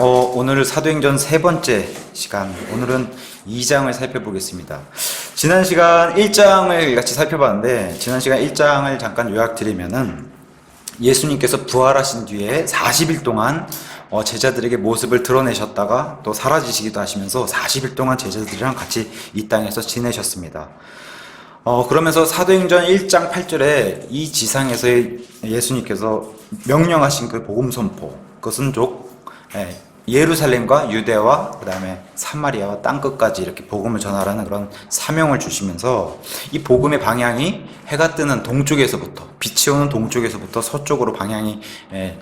오늘 사도행전 세 번째 시간, 오늘은 2장을 살펴보겠습니다. 지난 시간 1장을 같이 살펴봤는데, 지난 시간 1장을 잠깐 요약드리면은, 예수님께서 부활하신 뒤에 40일 동안 제자들에게 모습을 드러내셨다가 또 사라지시기도 하시면서 40일 동안 제자들이랑 같이 이 땅에서 지내셨습니다. 그러면서 사도행전 1장 8절에 이 지상에서의 예수님께서 명령하신 그 복음 선포, 그것은 예루살렘과 유대와 그 다음에 사마리아와 땅끝까지 이렇게 복음을 전하라는 그런 사명을 주시면서 이 복음의 방향이 해가 뜨는 동쪽에서부터, 빛이 오는 동쪽에서부터 서쪽으로 방향이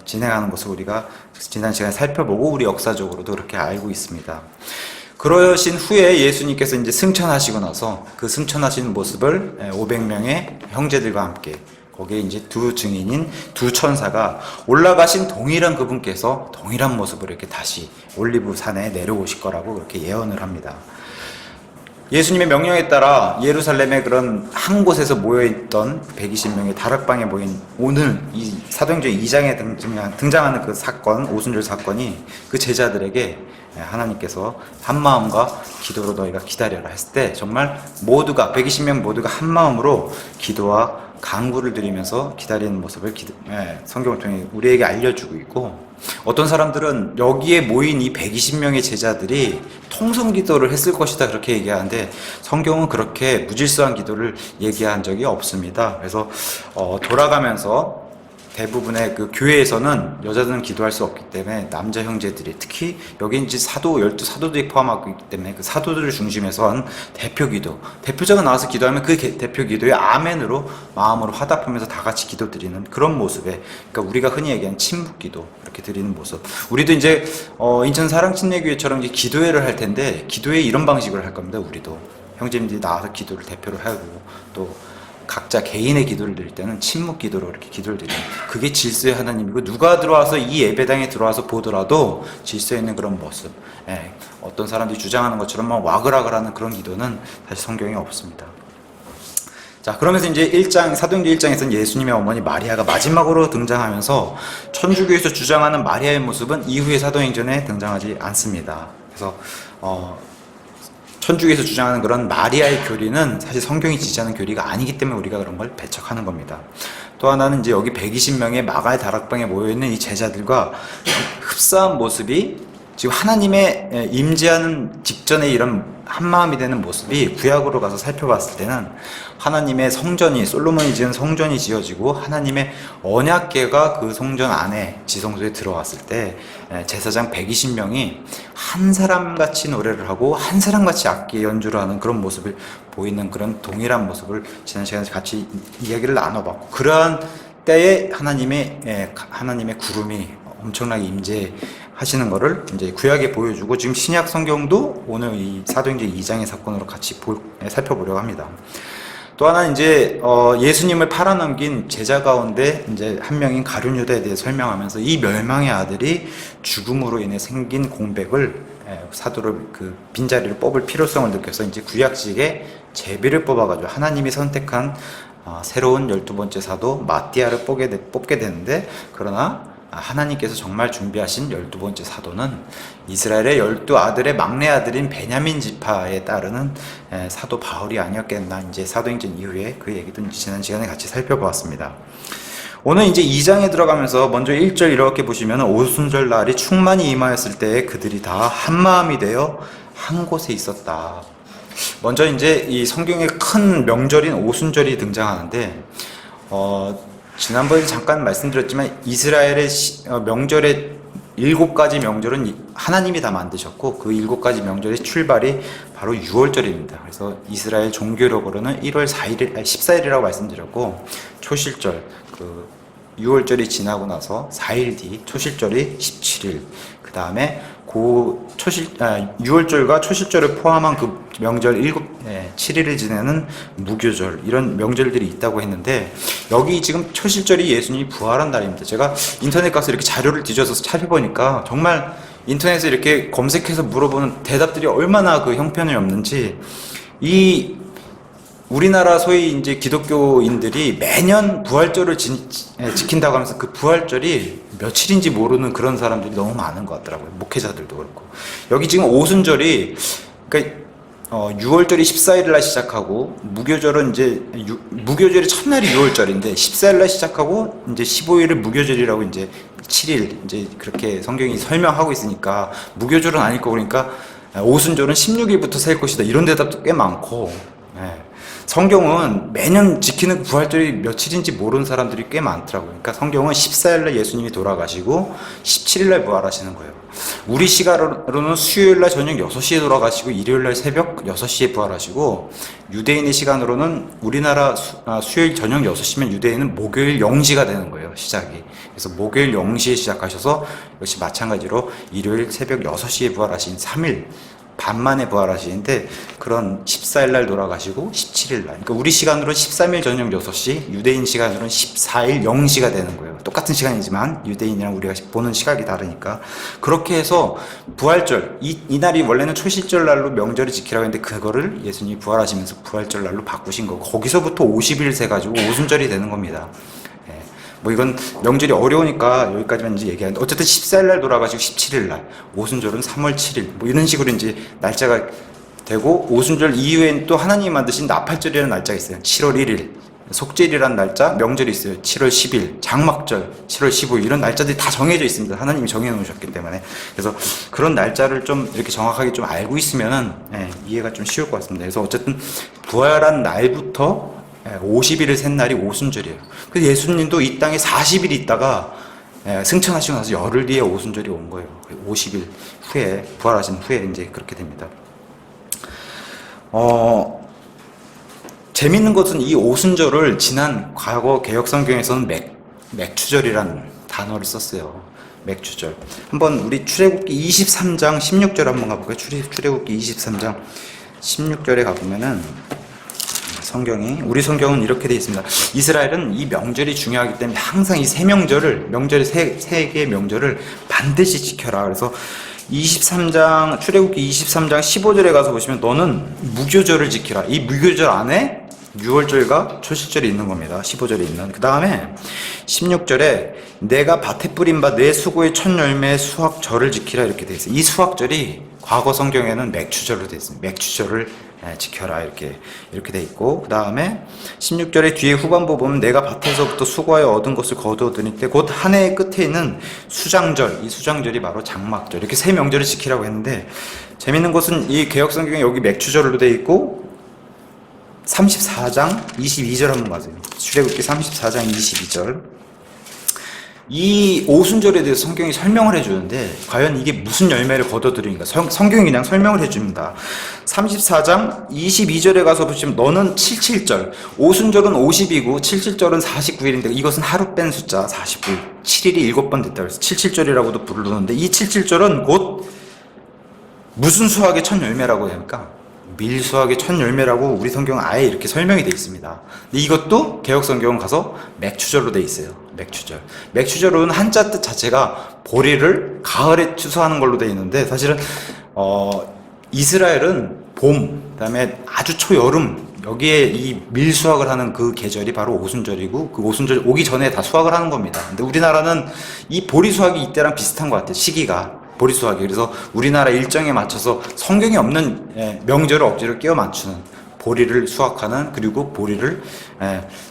진행하는 것을 우리가 지난 시간에 살펴보고 우리 역사적으로도 그렇게 알고 있습니다. 그러신 후에 예수님께서 이제 승천하시고 나서 그 승천하신 모습을 500명의 형제들과 함께, 거기에 이제 두 증인인 두 천사가 올라가신 동일한 그분께서 동일한 모습으로 이렇게 다시 올리브 산에 내려오실 거라고 그렇게 예언을 합니다. 예수님의 명령에 따라 예루살렘의 그런 한 곳에서 모여있던 120명의 다락방에 모인 오늘 이 사도행전 2장에 등장하는 그 사건, 오순절 사건이 그 제자들에게 하나님께서 한 마음과 기도로 너희가 기다려라 했을 때 정말 모두가 120명 모두가 한 마음으로 기도와 간구를 드리면서 기다리는 모습을 성경을 통해 우리에게 알려주고 있고, 어떤 사람들은 여기에 모인 이 120명의 제자들이 통성 기도를 했을 것이다 그렇게 얘기하는데, 성경은 그렇게 무질서한 기도를 얘기한 적이 없습니다. 그래서 돌아가면서 대부분의 그 교회에서는 여자들은 기도할 수 없기 때문에 남자 형제들이, 특히 여기 이제 사도 12사도들이 포함하고 있기 때문에 그 사도들을 중심해서 한 대표 기도, 대표자가 나와서 기도하면 그 대표 기도에 아멘으로 마음으로 화답하면서 다 같이 기도 드리는 그런 모습에, 그러니까 우리가 흔히 얘기하는 침묵 기도 이렇게 드리는 모습. 우리도 이제 인천 사랑침례교회처럼 이제 기도회를 할 텐데, 기도회 이런 방식으로 할 겁니다. 우리도 형제님들이 나와서 기도를 대표로 하고 또 각자 개인의 기도를 드릴 때는 침묵 기도로 이렇게 기도를 드리는, 그게 질서의 하나님이고, 누가 들어와서 이 예배당에 들어와서 보더라도 질서 있는 그런 모습, 어떤 사람들이 주장하는 것처럼 막 와글와글하는 그런 기도는 사실 성경에 없습니다. 자, 그러면서 이제 사도행전 1장에서는 예수님의 어머니 마리아가 마지막으로 등장하면서 천주교에서 주장하는 마리아의 모습은 이후의 사도행전에 등장하지 않습니다. 그래서 천주교에서 주장하는 그런 마리아의 교리는 사실 성경이 지지하는 교리가 아니기 때문에 우리가 그런 걸 배척하는 겁니다. 또 하나는 이제 여기 120명의 마가의 다락방에 모여있는 이 제자들과 흡사한 모습이 지금 하나님의 임재하는 직전에 이런 한마음이 되는 모습이 구약으로 가서 살펴봤을 때는 하나님의 성전이, 솔로몬이 지은 성전이 지어지고 하나님의 언약궤가 그 성전 안에 지성소에 들어왔을 때 제사장 120명이 한 사람같이 노래를 하고 한 사람같이 악기 연주를 하는 그런 모습을 보이는 그런 동일한 모습을 지난 시간에 같이 이야기를 나눠봤고, 그러한 때에 하나님의 구름이 엄청나게 임재하시는 것을 이제 구약에 보여주고, 지금 신약 성경도 오늘 이 사도행전 2장의 사건으로 같이 살펴보려고 합니다. 또 하나 이제 예수님을 팔아넘긴 제자 가운데 이제 한 명인 가룟 유다에 대해 설명하면서 이 멸망의 아들이 죽음으로 인해 생긴 공백을, 사도를 그 빈자리를 뽑을 필요성을 느껴서 이제 구약식의 제비를 뽑아가지고 하나님이 선택한 새로운 12번째 사도 마띠아를 뽑게 되는데, 그러나 하나님께서 정말 준비하신 12번째 사도는 이스라엘의 12아들의 막내 아들인 베냐민 지파에 따르는 사도 바울이 아니었겠나, 이제 사도행전 이후에 그 얘기도 지난 시간에 같이 살펴보았습니다. 오늘 이제 2장에 들어가면서 먼저 1절 이렇게 보시면, 오순절 날이 충만히 임하였을 때에 그들이 다 한마음이 되어 한 곳에 있었다. 먼저 이제 이 성경의 큰 명절인 오순절이 등장하는데, 지난번에 잠깐 말씀드렸지만 이스라엘의 명절의 7가지 명절은 하나님이 다 만드셨고, 그 7가지 명절의 출발이 바로 6월절입니다. 그래서 이스라엘 종교력으로는 1월 14일이라고 말씀드렸고, 초실절, 그 6월절이 지나고 나서 4일 뒤 초실절이 17일, 그 다음에 6월절과 초실절을 포함한 그 명절 7일을 지내는 무교절, 이런 명절들이 있다고 했는데, 여기 지금 초실절이 예수님이 부활한 날입니다. 제가 인터넷 가서 이렇게 자료를 뒤져서 찾아보니까 정말 인터넷에 이렇게 검색해서 물어보는 대답들이 얼마나 그 형편이 없는지, 이 우리나라 소위 이제 기독교인들이 매년 부활절을 지킨다고 하면서 그 부활절이 며칠인지 모르는 그런 사람들이 너무 많은 것 같더라고요. 목회자들도 그렇고. 여기 지금 오순절이, 그러니까 6월절이 14일 날 시작하고, 무교절은 이제, 무교절이 첫날이 6월절인데, 14일 날 시작하고, 이제 15일을 무교절이라고 이제 7일, 이제 그렇게 성경이 설명하고 있으니까, 무교절은 아닐 거고, 그러니까, 오순절은 16일부터 셀 것이다. 이런 대답도 꽤 많고, 예. 성경은 매년 지키는 부활절이 며칠인지 모르는 사람들이 꽤 많더라고요. 그러니까 성경은 14일날 예수님이 돌아가시고 17일날 부활하시는 거예요. 우리 시간으로는 수요일날 저녁 6시에 돌아가시고 일요일날 새벽 6시에 부활하시고, 유대인의 시간으로는 우리나라 수요일 저녁 6시면 유대인은 목요일 0시가 되는 거예요, 시작이. 그래서 목요일 0시에 시작하셔서 역시 마찬가지로 일요일 새벽 6시에 부활하신 3일 반 만에 부활하시는데, 그런 14일날 돌아가시고 17일날, 그러니까 우리 시간으로 13일 저녁 6시, 유대인 시간으로는 14일 0시가 되는 거예요. 똑같은 시간이지만 유대인이랑 우리가 보는 시각이 다르니까. 그렇게 해서 부활절, 이날이 원래는 초실절 날로 명절을 지키라고 했는데, 그거를 예수님이 부활하시면서 부활절 날로 바꾸신 거고, 거기서부터 50일 세가지고 오순절이 되는 겁니다. 뭐 이건 명절이 어려우니까 여기까지만 이제 얘기하는데, 어쨌든 14일날 돌아가시고 17일날, 오순절은 3월 7일, 뭐 이런 식으로 이제 날짜가 되고, 오순절 이후엔 또 하나님이 만드신 나팔절이라는 날짜가 있어요. 7월 1일, 속죄일이라는 날짜, 명절이 있어요. 7월 10일, 장막절, 7월 15일, 이런 날짜들이 다 정해져 있습니다. 하나님이 정해놓으셨기 때문에. 그래서 그런 날짜를 좀 이렇게 정확하게 좀 알고 있으면은, 이해가 좀 쉬울 것 같습니다. 그래서 어쨌든 부활한 날부터 50일을 센 날이 오순절이에요. 그래서 예수님도 이 땅에 40일 있다가 승천하시고 나서 열흘 뒤에 오순절이 온 거예요. 50일 후에, 부활하신 후에 이제 그렇게 됩니다. 재밌는 것은 이 오순절을 지난 과거 개혁성경에서는 맥추절이라는 단어를 썼어요. 맥추절. 한번 우리 출애굽기 23장 16절 한번 가볼까요? 출애굽기 23장 16절에 가보면은, 우리 성경은 이렇게 되어 있습니다. 이스라엘은 이 명절이 중요하기 때문에 항상 이 세 개의 명절을 반드시 지켜라. 그래서 출애굽기 23장 15절에 가서 보시면, 너는 무교절을 지키라. 이 무교절 안에 6월절과 초실절이 있는 겁니다. 15절에 있는. 그 다음에 16절에 내가 밭에 뿌린 바 내 수고의 첫 열매의 수확절을 지키라, 이렇게 되어 있어요. 이 수확절이 과거 성경에는 맥추절로 되어 있습니다. 맥추절을 지켜라, 이렇게 돼 있고, 그 다음에 16절의 뒤에 후반부 보면, 내가 밭에서부터 수고하여 얻은 것을 거두어드릴 때 곧 한 해의 끝에 있는 수장절, 이 수장절이 바로 장막절, 이렇게 세 명절을 지키라고 했는데, 재밌는 것은 이 개혁성경에 여기 맥추절로 돼 있고, 34장 22절 한번 가세요. 출애굽기 34장 22절. 이 오순절에 대해서 성경이 설명을 해주는데, 과연 이게 무슨 열매를 거둬들이는가, 성경이 그냥 설명을 해줍니다. 34장 22절에 가서 보시면, 너는 77절, 오순절은 50이고 77절은 49일인데 이것은 하루 뺀 숫자 49일, 7일이 7번 됐다고 해서 77절이라고도 부르는데, 이 77절은 곧 무슨 수확의 첫 열매라고 합니까? 밀수확의 첫 열매라고 우리 성경은 아예 이렇게 설명이 되어 있습니다. 근데 이것도 개혁성경은 가서 맥추절로 되어 있어요. 맥추절. 맥추절은 한자 뜻 자체가 보리를 가을에 추수하는 걸로 되어 있는데, 사실은 이스라엘은 봄, 그다음에 아주 초여름, 여기에 이 밀수확을 하는 그 계절이 바로 오순절이고, 그 오순절 오기 전에 다 수확을 하는 겁니다. 근데 우리나라는 이 보리 수확이 이때랑 비슷한 것 같아요. 시기가. 보리 수확이. 그래서 우리나라 일정에 맞춰서 성경에 없는 명절을 억지로 끼워 맞추는, 보리를 수확하는, 그리고 보리를,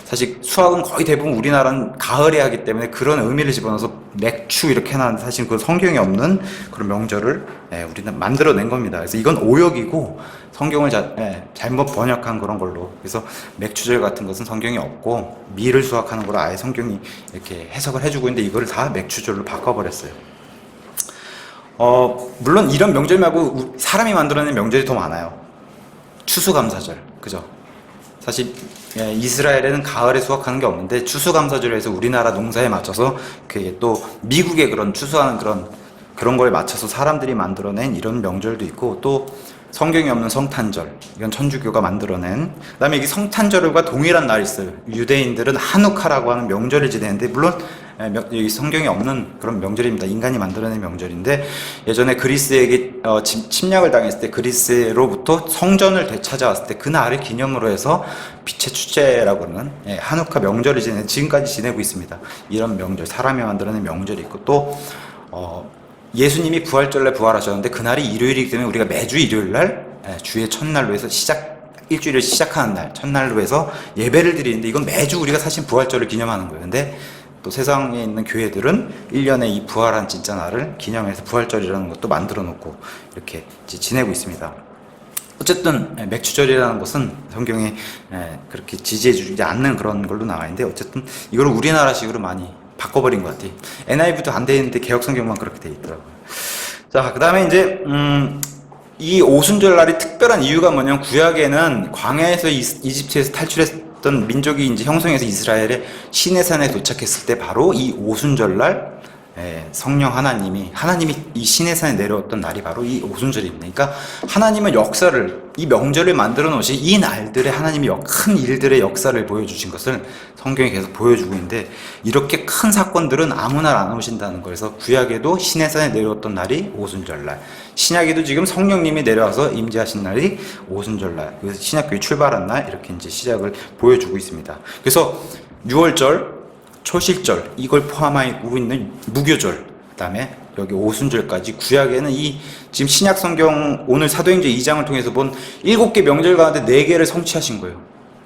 사실 수확은 거의 대부분 우리나라는 가을에 하기 때문에 그런 의미를 집어넣어서 맥추 이렇게 해놨는데, 사실 그 성경에 없는 그런 명절을 우리는 만들어낸 겁니다. 그래서 이건 오역이고 성경을 잘못 번역한 그런 걸로. 그래서 맥추절 같은 것은 성경이 없고, 밀을 수확하는 걸 아예 성경이 이렇게 해석을 해주고 있는데, 이거를 다 맥추절로 바꿔버렸어요. 물론 이런 명절 말고 사람이 만들어낸 명절이 더 많아요. 추수감사절, 그죠? 사실 이스라엘에는 가을에 수확하는 게 없는데, 추수감사절에서 우리나라 농사에 맞춰서, 그게 또 미국의 그런 추수하는 그런 거에 맞춰서 사람들이 만들어낸 이런 명절도 있고, 또 성경에 없는 성탄절, 이건 천주교가 만들어낸. 그다음에 이게 성탄절과 동일한 날이 있어요. 유대인들은 하누카라고 하는 명절을 지내는데, 물론 여기 성경에 없는 그런 명절입니다. 인간이 만들어낸 명절인데, 예전에 그리스에게 침략을 당했을 때 그리스로부터 성전을 되찾아왔을 때 그 날을 기념으로 해서 빛의 축제라고 하는 하누카 명절을 지금까지 지내고 있습니다. 이런 명절, 사람이 만들어낸 명절이 있고, 또 예수님이 부활절날 부활하셨는데 그날이 일요일이기 때문에 우리가 매주 일요일날 주의 첫날로 해서 일주일을 시작하는 날 첫날로 해서 예배를 드리는데, 이건 매주 우리가 사실 부활절을 기념하는 거예요. 근데 또 세상에 있는 교회들은 1년에 이 부활한 진짜 날을 기념해서 부활절이라는 것도 만들어 놓고 이렇게 지내고 있습니다. 어쨌든 맥주절이라는 것은 성경에 그렇게 지지해 주지 않는 그런 걸로 나와 있는데, 어쨌든 이걸 우리나라식으로 많이 바꿔버린 것 같아요. NIV도 안 돼 있는데 개혁성경만 그렇게 돼 있더라고요. 자, 그 다음에 이제 이 오순절 날이 특별한 이유가 뭐냐면, 구약에는 광야에서 이집트에서 탈출했던 민족이 이제 형성해서 이스라엘의 시내산에 도착했을 때 바로 이 오순절 날 성령 하나님이 이 시내산에 내려왔던 날이 바로 이 오순절입니다. 그러니까 하나님은 역사를, 이 명절을 만들어 놓으신 이 날들의 하나님이 큰 일들의 역사를 보여주신 것을 성경이 계속 보여주고 있는데, 이렇게 큰 사건들은 아무 날 안 오신다는 거에서 구약에도 시내산에 내려왔던 날이 오순절날, 신약에도 지금 성령님이 내려와서 임재하신 날이 오순절날, 그래서 신약교회 출발한 날, 이렇게 이제 시작을 보여주고 있습니다. 그래서 6월절, 초실절, 이걸 포함하고 있는 무교절, 그 다음에 여기 오순절까지 구약에는 이 지금 신약 성경 오늘 사도행전 2장을 통해서 본 7개 명절 가운데 4개를 성취하신 거예요.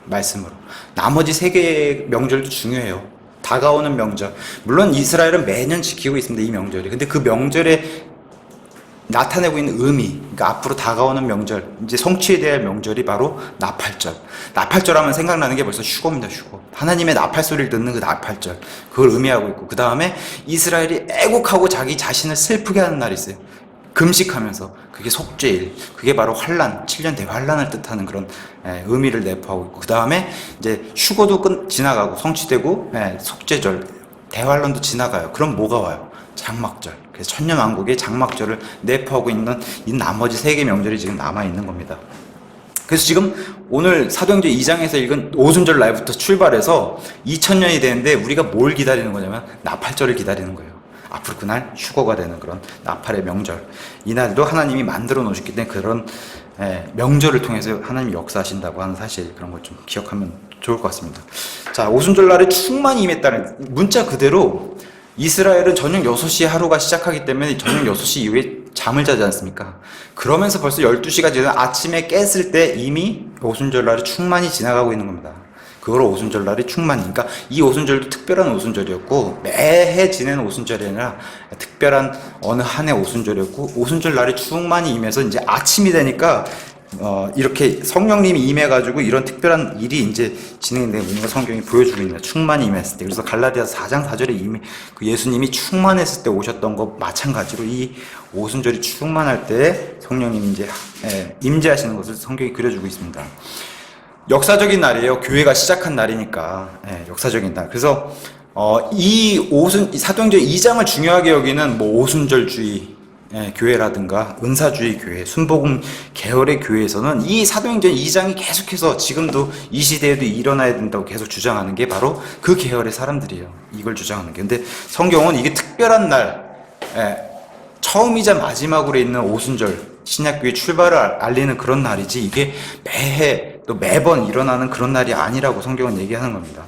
말씀으로. 나머지 3개의 명절도 중요해요. 다가오는 명절. 물론 이스라엘은 매년 지키고 있습니다, 이 명절이. 근데 그 명절에 나타내고 있는 의미, 그러니까 앞으로 다가오는 명절, 이제 성취에 대한 명절이 바로 나팔절. 나팔절 하면 생각나는 게 벌써 휴거입니다, 휴거. 하나님의 나팔 소리를 듣는 그 나팔절. 그걸 의미하고 있고, 그 다음에 이스라엘이 애곡하고 자기 자신을 슬프게 하는 날이 있어요. 금식하면서. 그게 속죄일. 그게 바로 환란, 7년 대환란을 뜻하는 그런 의미를 내포하고 있고, 그 다음에 이제 휴거도 지나가고 성취되고, 속죄절, 대환란도 지나가요. 그럼 뭐가 와요? 장막절. 그래서 천년왕국의 장막절을 내포하고 있는 이 나머지 3개 명절이 지금 남아있는 겁니다. 그래서 지금 오늘 사도행전 2장에서 읽은 오순절 날부터 출발해서 2000년이 되는데, 우리가 뭘 기다리는 거냐면 나팔절을 기다리는 거예요. 앞으로 그날 휴거가 되는 그런 나팔의 명절, 이날도 하나님이 만들어 놓으셨기 때문에 그런 명절을 통해서 하나님이 역사하신다고 하는 사실, 그런 걸 좀 기억하면 좋을 것 같습니다. 자, 오순절 날에 충만히 임했다는, 문자 그대로 이스라엘은 저녁 6시에 하루가 시작하기 때문에 저녁 6시 이후에 잠을 자지 않습니까? 그러면서 벌써 12시가 지나 아침에 깼을 때 이미 오순절날이 충만히 지나가고 있는 겁니다. 그걸 오순절날이 충만히, 그러니까 이 오순절도 특별한 오순절이었고, 매해 지내는 오순절이 아니라 특별한 어느 한 해 오순절이었고, 오순절날이 충만히 임해서 이제 아침이 되니까 이렇게 성령님이 임해가지고 이런 특별한 일이 이제 진행되는 걸 성경이 보여주고 있는, 충만히 임했을 때. 그래서 갈라디아서 4장 4절에 이미 그 예수님이 충만했을 때 오셨던 것 마찬가지로 이 오순절이 충만할 때 성령님이 이제 임재하시는 것을 성경이 그려주고 있습니다. 역사적인 날이에요. 교회가 시작한 날이니까. 역사적인 날. 그래서 이 사도행전 2장을 중요하게 여기는 뭐 오순절주의 교회라든가 은사주의 교회, 순복음 계열의 교회에서는 이 사도행전 2장이 계속해서 지금도 이 시대에도 일어나야 된다고 계속 주장하는 게 바로 그 계열의 사람들이에요. 이걸 주장하는 게. 근데 성경은 이게 특별한 날, 처음이자 마지막으로 있는 오순절, 신약교회 출발을 알리는 그런 날이지, 이게 매해 또 매번 일어나는 그런 날이 아니라고 성경은 얘기하는 겁니다.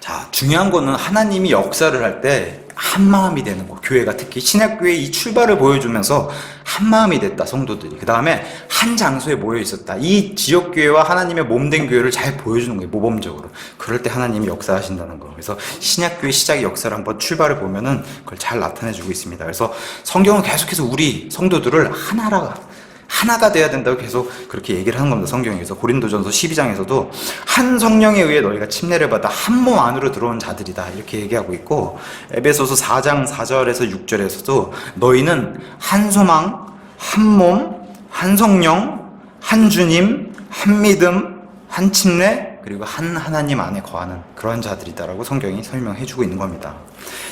자, 중요한 거는 하나님이 역사를 할 때 한마음이 되는 거. 교회가 특히 신약교회의 이 출발을 보여주면서 한마음이 됐다, 성도들이. 그 다음에 한 장소에 모여 있었다. 이 지역교회와 하나님의 몸된 교회를 잘 보여주는 거예요, 모범적으로. 그럴 때 하나님이 역사하신다는 거. 그래서 신약교회 시작의 역사를 한번 출발을 보면은 그걸 잘 나타내주고 있습니다. 그래서 성경은 계속해서 우리 성도들을 하나가 돼야 된다고 계속 그렇게 얘기를 하는 겁니다, 성경에서. 고린도전서 12장에서도 한 성령에 의해 너희가 침례를 받아 한 몸 안으로 들어온 자들이다, 이렇게 얘기하고 있고, 에베소서 4장 4절에서 6절에서도 너희는 한 소망, 한 몸, 한 성령, 한 주님, 한 믿음, 한 침례, 그리고 한 하나님 안에 거하는 그런 자들이다라고 성경이 설명해주고 있는 겁니다.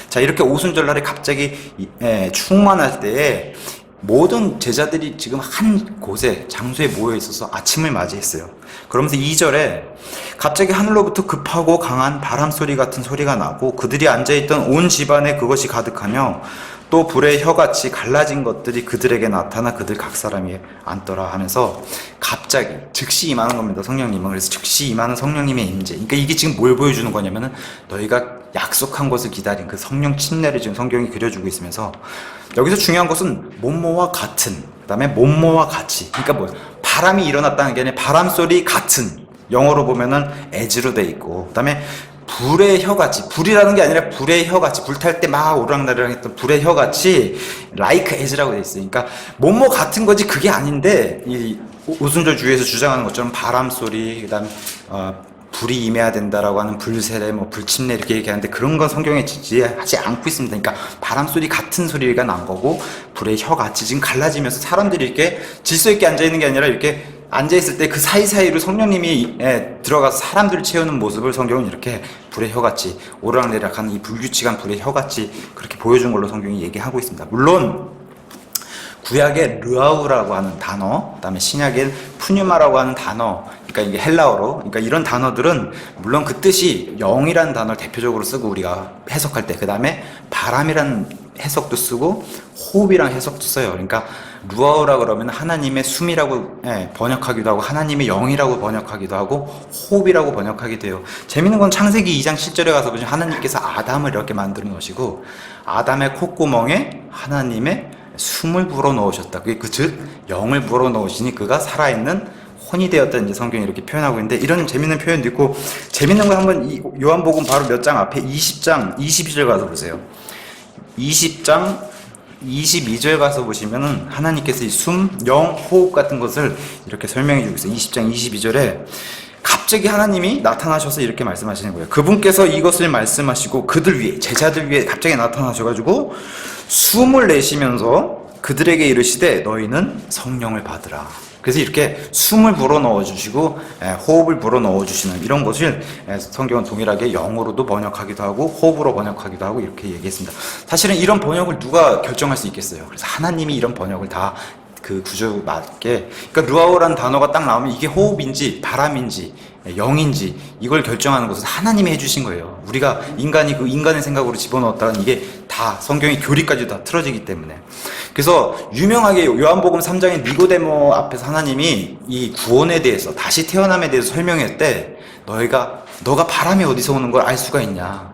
자, 이렇게 오순절날에 갑자기 충만할 때에 모든 제자들이 지금 한 곳에 장소에 모여 있어서 아침을 맞이했어요. 그러면서 2절에 갑자기 하늘로부터 급하고 강한 바람 소리 같은 소리가 나고 그들이 앉아있던 온 집안에 그것이 가득하며 또 불의 혀같이 갈라진 것들이 그들에게 나타나 그들 각 사람이 앉더라 하면서 갑자기 즉시 임하는 겁니다. 성령님은. 그래서 즉시 임하는 성령님의 임재. 그러니까 이게 지금 뭘 보여주는 거냐면은 너희가 약속한 것을 기다린 그 성령 침례를 지금 성경이 그려주고 있으면서 여기서 중요한 것은 몸모와 같은, 그 다음에 몸모와 같이. 그러니까 뭐 바람이 일어났다는 게 아니라 바람 소리 같은, 영어로 보면은 as로 돼 있고, 그 다음에 불의 혀같이, 불이라는 게 아니라 불의 혀같이, 불탈 때 막 오락나락 했던 불의 혀같이 like as라고 돼 있어요. 그러니까 뭐뭐 같은 거지 그게 아닌데, 이 오순절 주의에서 주장하는 것처럼 바람 소리, 그다음에 불이 임해야 된다라고 하는 불세례, 뭐 불침례 이렇게 얘기하는데 그런 건 성경에 지지하지 않고 있습니다. 그러니까 바람 소리 같은 소리가 난 거고 불의 혀같이 지금 갈라지면서 사람들이 이렇게 질서 있게 앉아 있는 게 아니라 이렇게 앉아있을 때 그 사이사이로 성령님이 들어가서 사람들을 채우는 모습을 성경은 이렇게 불의 혀같이 오르락내리락하는 이 불규칙한 불의 혀같이 그렇게 보여준 걸로 성경이 얘기하고 있습니다. 물론 구약의 르아우라고 하는 단어, 그 다음에 신약의 푸뉴마라고 하는 단어, 그러니까 이게 헬라어로, 그러니까 이런 단어들은 물론 그 뜻이 영이라는 단어를 대표적으로 쓰고 우리가 해석할 때, 그 다음에 바람이라는 해석도 쓰고 호흡이랑 해석도 써요. 그러니까 루아우라 그러면 하나님의 숨이라고 번역하기도 하고 하나님의 영이라고 번역하기도 하고 호흡이라고 번역하기도 해요. 재밌는 건 창세기 2장 7절에 가서 보시면 하나님께서 아담을 이렇게 만들어 놓으시고 아담의 콧구멍에 하나님의 숨을 불어 넣으셨다. 그게 즉 영을 불어 넣으시니 그가 살아있는 혼이 되었다. 이제 성경이 이렇게 표현하고 있는데 이런 재밌는 표현도 있고 재밌는 거 한번 이 요한복음 바로 몇 장 앞에 20장 22절 가서 보세요. 20장 22절 가서 보시면은 하나님께서 이 숨, 영, 호흡 같은 것을 이렇게 설명해 주고 있어요. 20장 22절에 갑자기 하나님이 나타나셔서 이렇게 말씀하시는 거예요. 그분께서 이것을 말씀하시고 그들 위에, 제자들 위에 갑자기 나타나셔가지고 숨을 내쉬면서 그들에게 이르시되 너희는 성령을 받으라. 그래서 이렇게 숨을 불어 넣어주시고 호흡을 불어 넣어주시는 이런 것을 성경은 동일하게 영어로도 번역하기도 하고 호흡으로 번역하기도 하고 이렇게 얘기했습니다. 사실은 이런 번역을 누가 결정할 수 있겠어요. 그래서 하나님이 이런 번역을 다 그 구조 맞게, 그러니까 루아오라는 단어가 딱 나오면 이게 호흡인지 바람인지 영인지 이걸 결정하는 것은 하나님이 해주신 거예요. 우리가 인간이 그 인간의 생각으로 집어넣었다가 이게 다 성경의 교리까지 다 틀어지기 때문에. 그래서 유명하게 요한복음 3장의 니고데모 앞에서 하나님이 이 구원에 대해서 다시 태어남에 대해서 설명할 때 너가 바람이 어디서 오는 걸 알 수가 있냐.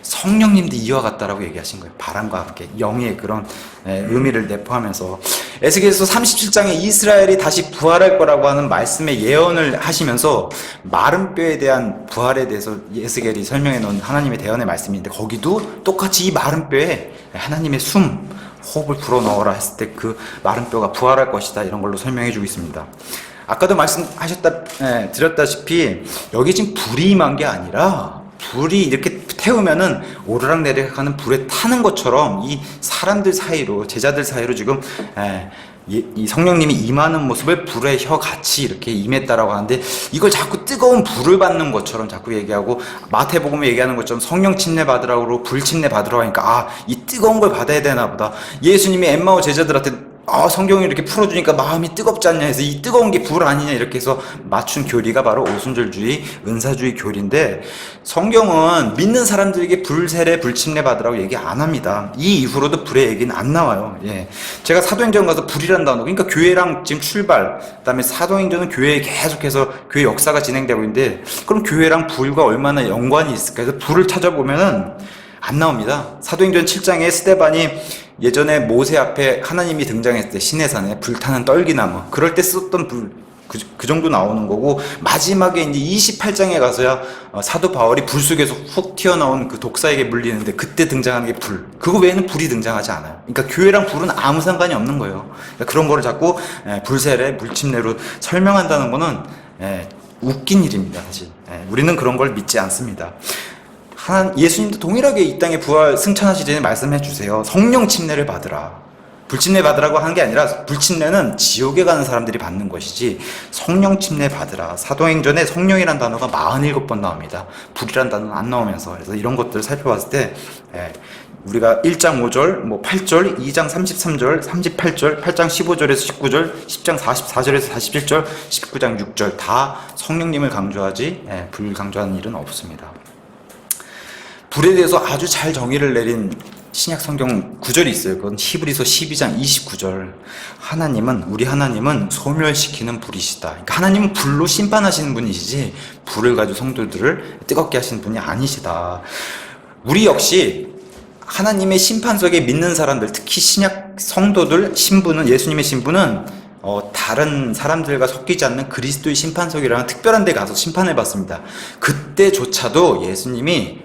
성령님도 이와 같다라고 얘기하신 거예요. 바람과 함께 영의 그런 의미를 내포하면서 에스겔서 37장에 이스라엘이 다시 부활할 거라고 하는 말씀의 예언을 하시면서 마른 뼈에 대한 부활에 대해서 에스겔이 설명해 놓은 하나님의 대언의 말씀인데 거기도 똑같이 이 마른 뼈에 하나님의 숨, 호흡을 불어넣어라 했을 때 그 마른 뼈가 부활할 것이다 이런 걸로 설명해 주고 있습니다. 아까도 드렸다시피 여기 지금 불이 임한 게 아니라 불이 이렇게 태우면은 오르락내리락하는 불에 타는 것처럼 이 사람들 사이로 제자들 사이로 지금 이 성령님이 임하는 모습을 불의 혀같이 이렇게 임했다라고 하는데 이걸 자꾸 뜨거운 불을 받는 것처럼 자꾸 얘기하고 마태복음에 얘기하는 것처럼 성령 침례 받으라고 불 침례 받으라고 하니까 이 뜨거운 걸 받아야 되나 보다. 예수님이 엠마오 제자들한테 성경이 이렇게 풀어주니까 마음이 뜨겁지 않냐 해서 이 뜨거운 게 불 아니냐 이렇게 해서 맞춘 교리가 바로 오순절주의, 은사주의 교리인데 성경은 믿는 사람들에게 불세례, 불침례 받으라고 얘기 안 합니다. 이 이후로도 불의 얘기는 안 나와요. 제가 사도행전 가서 불이란 단어, 그러니까 교회랑 지금 출발, 그 다음에 사도행전은 교회에 계속해서 교회 역사가 진행되고 있는데 그럼 교회랑 불과 얼마나 연관이 있을까 해서 불을 찾아보면은 안 나옵니다. 사도행전 7장에 스데반이 예전에 모세 앞에 하나님이 등장했을 때 시내산에 불타는 떨기나무 그럴 때 썼던 불 그 정도 나오는 거고 마지막에 이제 28장에 가서야 사도 바울이 불 속에서 훅 튀어나온 그 독사에게 물리는데 그때 등장하는 게 불. 그거 외에는 불이 등장하지 않아요. 그러니까 교회랑 불은 아무 상관이 없는 거예요. 그러니까 그런 거를 자꾸 불세례, 불침례로 설명한다는 거는 웃긴 일입니다. 사실 우리는 그런 걸 믿지 않습니다. 예수님도 동일하게 이 땅에 부활 승천하시기 전에 말씀해 주세요. 성령 침례를 받으라. 불침례 받으라고 하는 게 아니라 불침례는 지옥에 가는 사람들이 받는 것이지 성령 침례 받으라. 사도행전에 성령이란 단어가 47번 나옵니다. 불이란 단어는 안 나오면서. 그래서 이런 것들을 살펴봤을 때 우리가 1장 5절, 뭐 8절, 2장 33절, 38절, 8장 15절에서 19절, 10장 44절에서 47절, 19장 6절 다 성령님을 강조하지 불 강조하는 일은 없습니다. 불에 대해서 아주 잘 정의를 내린 신약 성경 구절이 있어요. 그건 히브리서 12장 29절. 우리 하나님은 소멸시키는 불이시다. 그러니까 하나님은 불로 심판하시는 분이시지 불을 가지고 성도들을 뜨겁게 하시는 분이 아니시다. 우리 역시 하나님의 심판석에 믿는 사람들, 특히 신약 성도들 신부는, 예수님의 신부는 다른 사람들과 섞이지 않는 그리스도의 심판석이라는 특별한 데 가서 심판을 받습니다. 그때조차도 예수님이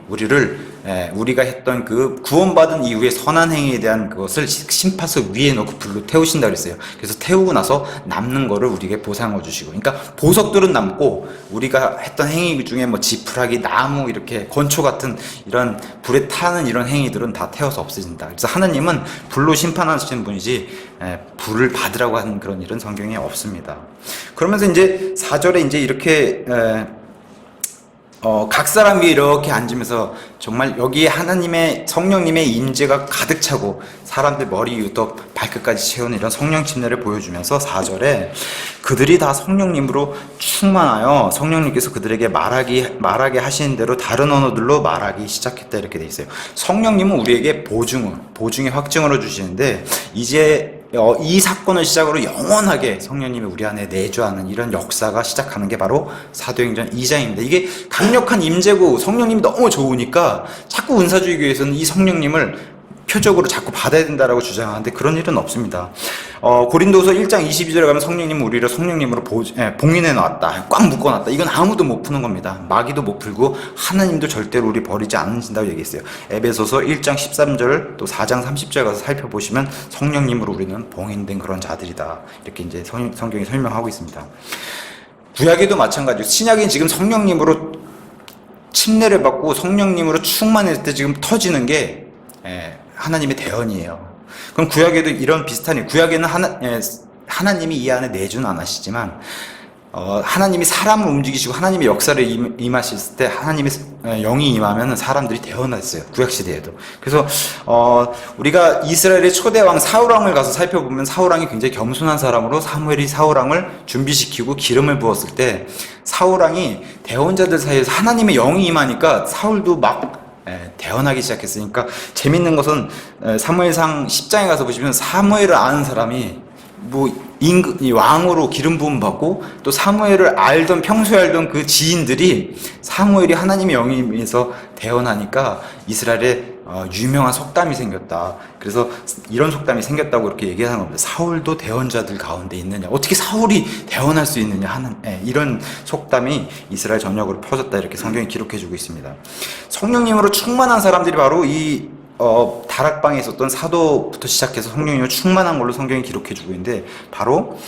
우리가 했던 그 구원받은 이후에 선한 행위에 대한 그것을 심판석 위에 놓고 불로 태우신다 그랬어요. 그래서 태우고 나서 남는 거를 우리에게 보상을 주시고, 그러니까 보석들은 남고 우리가 했던 행위 중에 뭐 지푸라기, 나무, 이렇게 건초 같은 이런 불에 타는 이런 행위들은 다 태워서 없어진다. 그래서 하나님은 불로 심판하시는 분이지 불을 받으라고 하는 그런 일은 성경에 없습니다. 그러면서 이제 4절에 이제 이렇게 각 사람 위에 이렇게 앉으면서 정말 여기에 하나님의 성령님의 임재가 가득 차고 사람들 머리 위부터 발끝까지 채우는 이런 성령 침례를 보여주면서 4절에 그들이 다 성령님으로 충만하여 성령님께서 그들에게 말하게 하시는 대로 다른 언어들로 말하기 시작했다 이렇게 돼 있어요. 성령님은 우리에게 보증의 확증을 주시는데 이제 이 사건을 시작으로 영원하게 성령님이 우리 안에 내주하는 이런 역사가 시작하는 게 바로 사도행전 2장입니다. 이게 강력한 임재고 성령님이 너무 좋으니까 자꾸 은사주의교회에서는 이 성령님을 표적으로 자꾸 받아야 된다라고 주장하는데 그런 일은 없습니다. 고린도서 1장 22절에 가면 성령님은 우리를 성령님으로 봉인해 놨다, 꽉 묶어 놨다. 이건 아무도 못 푸는 겁니다. 마귀도 못 풀고 하나님도 절대로 우리 버리지 않으신다고 얘기했어요. 에베소서 1장 13절 또 4장 30절 가서 살펴보시면 성령님으로 우리는 봉인된 그런 자들이다. 이렇게 이제 성경이 설명하고 있습니다. 구약에도 마찬가지고 신약인 지금 성령님으로 침례를 받고 성령님으로 충만했을 때 지금 터지는 게 하나님의 대언이에요. 그럼 구약에도 이런 비슷한 구약에는 하나님이 이 안에 내주는 안 하시지만 하나님이 사람을 움직이시고 하나님의 역사를 임하실 때 하나님의 영이 임하면 사람들이 대언했어요. 구약시대에도. 그래서 우리가 이스라엘의 초대왕 사울왕을 가서 살펴보면 사울왕이 굉장히 겸손한 사람으로 사무엘이 사울왕을 준비시키고 기름을 부었을 때 사울왕이 대언자들 사이에서 하나님의 영이 임하니까 사울도 막 대언하기 시작했으니까 재밌는 것은 사무엘상 10장에 가서 보시면 사무엘을 아는 사람이 이 왕으로 기름 부음 받고 또 사무엘을 평소에 알던 그 지인들이 사무엘이 하나님의 영임에서 대언하니까 이스라엘에 유명한 속담이 생겼다. 그래서 이런 속담이 생겼다고 이렇게 얘기하는 겁니다. 사울도 대언자들 가운데 있느냐, 어떻게 사울이 대언할 수 있느냐 하는 이런 속담이 이스라엘 전역으로 퍼졌다 이렇게 성경이 기록해주고 있습니다. 성령님으로 충만한 사람들이 바로 이 다락방에 있었던 사도부터 시작해서 성령님으로 충만한 걸로 성경이 기록해주고 있는데 바로